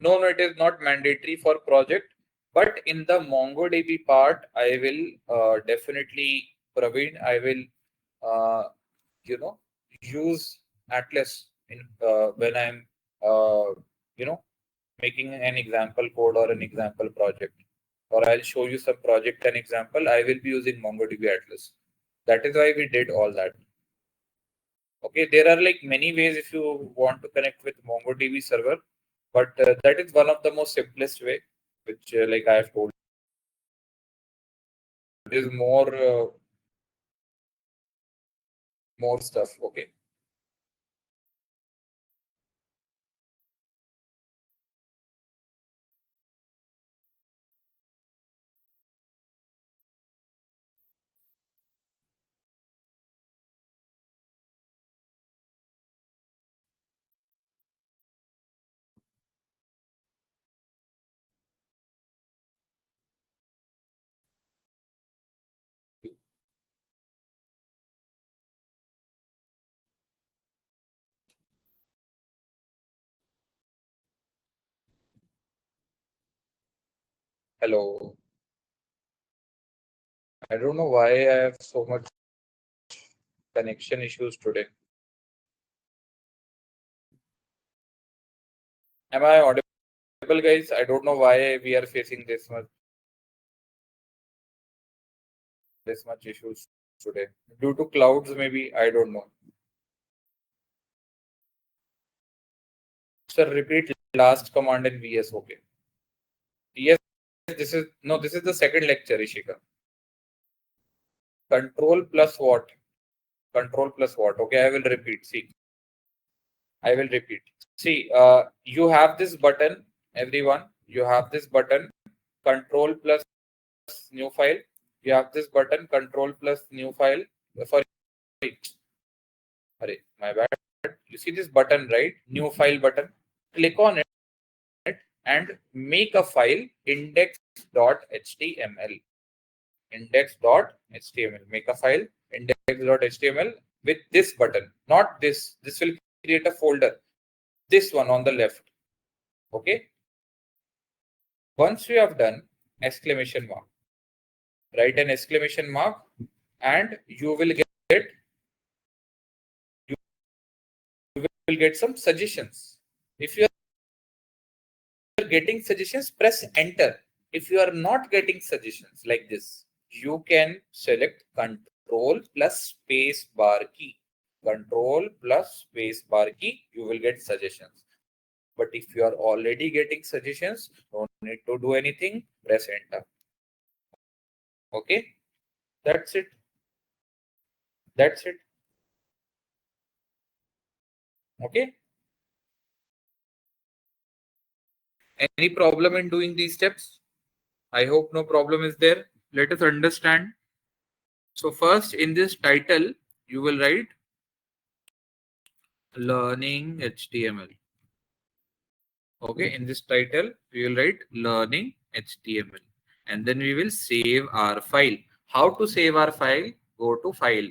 Speaker 1: No, it is not mandatory for project. But in the MongoDB part, I will definitely, Praveen, I will, uh, you know, use Atlas in when I'm, you know, making an example code or an example project. Or I'll show you some project and example. I will be using MongoDB Atlas. That is why we did all that. Okay, there are like many ways if you want to connect with MongoDB server, but that is one of the most simplest way, which like I have told, is more stuff. Okay, Hello. I don't know why I have so much connection issues today. Am I audible, guys? I don't know why we are facing this much issues today. Due to clouds, maybe, I don't know. Sir, repeat last command in VS. Okay. Yes, this is the second lecture, Ishika. Control plus what? Control plus what? Okay, I will repeat. See, I will repeat. See, you have this button, everyone. You have this button, control plus new file. You have this button, control plus new file. Sorry, sorry, my bad. You see this button, right? New file button. Click on it and make a file index.html. Index.html. Make a file index.html with this button, not this. This will create a folder. This one on the left. Okay. Once you have done, exclamation mark. Write an exclamation mark, and you will get some suggestions. If you are getting suggestions, press enter. If you are not getting suggestions like this, you can select control plus space bar key. Control plus space bar key, you will get suggestions. But if you are already getting suggestions, don't need to do anything, press enter. Okay, that's it. That's it. Okay. Any problem in doing these steps? I hope no problem is there. Let us understand. So first in this title, you will write learning HTML. Okay, in this title, we will write learning HTML. And then we will save our file. How to save our file? Go to file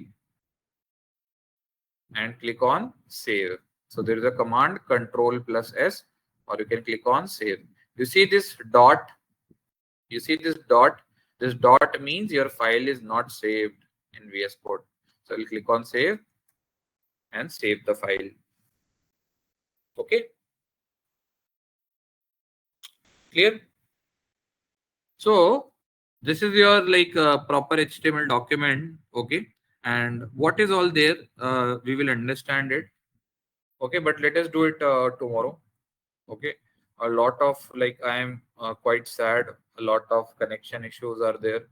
Speaker 1: and click on save. So there is a command control plus S, or you can click on save. You see this dot? You see this dot? This dot means your file is not saved in VS Code. So I'll click on save and save the file. Okay, clear? So this is your proper HTML document. Okay, and what is all there? We will understand it. Okay, but let us do it tomorrow. Okay, a lot of I am quite sad. A lot of connection issues are there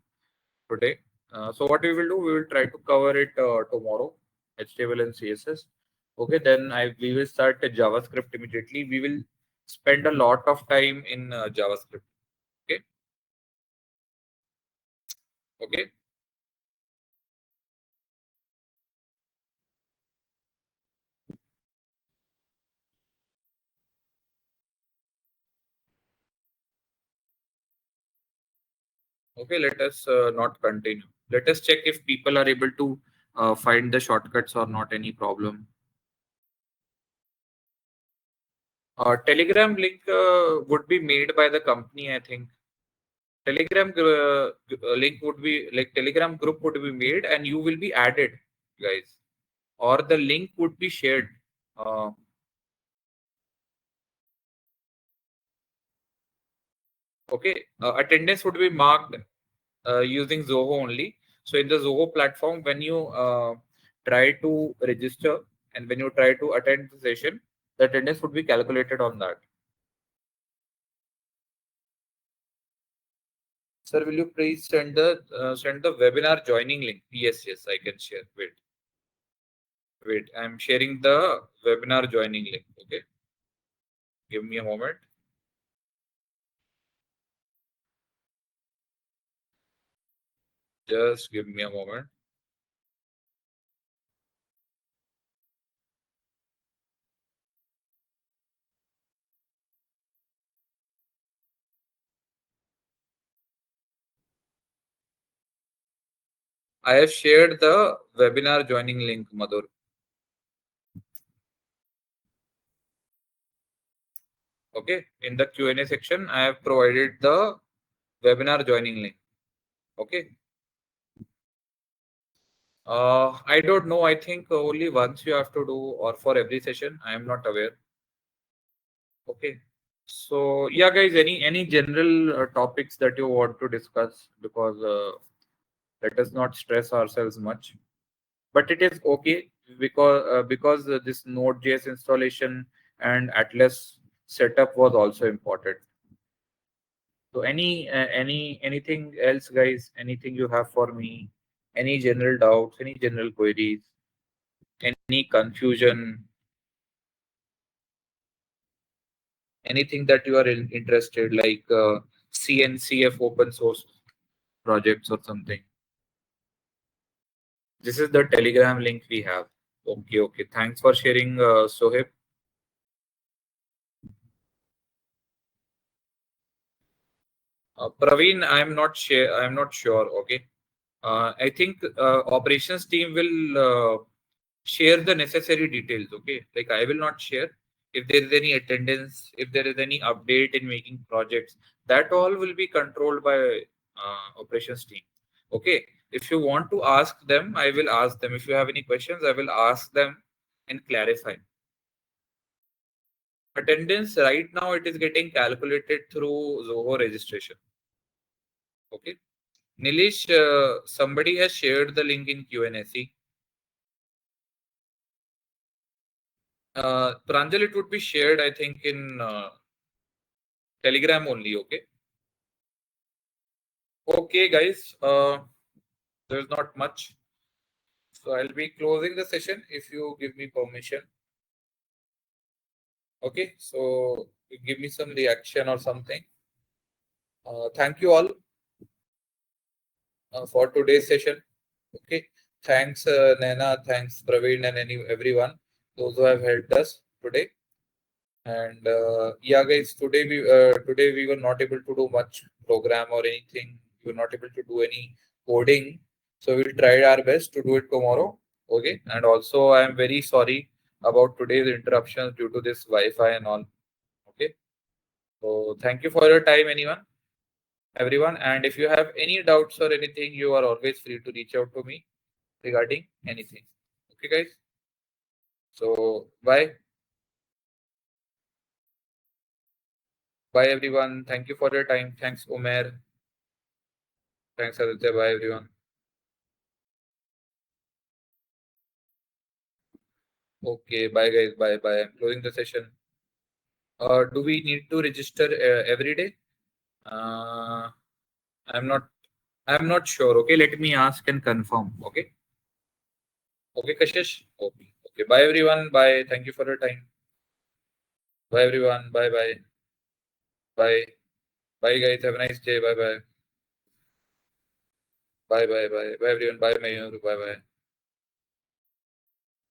Speaker 1: today. So what we will do, we will try to cover it tomorrow, HTML and CSS. Okay, then we will start JavaScript immediately. We will spend a lot of time in JavaScript. Okay, okay. Okay, let us not continue. Let us check if people are able to find the shortcuts or not. Any problem? Telegram link would be made by the company, I think. Telegram link would be Telegram group would be made, and you will be added, guys, or the link would be shared. Uh, okay, attendance would be marked using Zoho only. So in the Zoho platform, when you try to register and when you try to attend the session, the attendance would be calculated on that. Sir, will you please send the webinar joining link? Yes, yes, I can share. Wait, I'm sharing the webinar joining link. Okay, give me a moment. Just give me a moment. I have shared the webinar joining link, Madhur. Okay, in the Q&A section, I have provided the webinar joining link. Okay. I don't know. I think only once you have to do, or for every session. I am not aware. Okay. So yeah, guys, any general topics that you want to discuss, because let us not stress ourselves much. But it is okay, because this Node.js installation and Atlas setup was also important. So anything else, guys? Anything you have for me? Any general doubts? Any general queries? Any confusion? Anything that you are interested, like CNCF open source projects or something? This is the Telegram link we have. Okay, okay. Thanks for sharing, Sohib. Praveen, I'm not sure. Okay. I think operations team will share the necessary details. Okay, like I will not share if there is any attendance, if there is any update in making projects. That all will be controlled by operations team. Okay, if you want to ask them, I will ask them. If you have any questions, I will ask them and clarify. Attendance right now, it is getting calculated through Zoho registration. Okay. Nilish, somebody has shared the link in Q&A. See, Pranjal, it would be shared, I think, in Telegram only. Okay. Okay, guys. There's not much, so I'll be closing the session if you give me permission. Okay. So give me some reaction or something. Thank you all for today's session. Okay. Thanks, Naina. Thanks, Praveen, and everyone those who have helped us today. And yeah, guys, today we were not able to do much program or anything. We were not able to do any coding, so we'll try our best to do it tomorrow. Okay, and also I am very sorry about today's interruptions due to this Wi-Fi and all. Okay, so thank you for your time, everyone. And if you have any doubts or anything, you are always free to reach out to me regarding anything. Okay, guys. So bye. Bye, everyone. Thank you for your time. Thanks, Umer. Thanks, Aditya. Bye, everyone. Okay, bye, guys. Bye, bye. I'm closing the session. Do we need to register every day? Uh, I'm not. I'm not sure. Okay, let me ask and confirm. Okay. Okay, Kashish. Okay. Okay. Bye, everyone. Bye. Thank you for your time. Bye, everyone. Bye, bye. Bye. Bye, guys. Have a nice day. Bye, bye. Bye, bye, bye. Bye, everyone. Bye, Mayur. Bye, bye.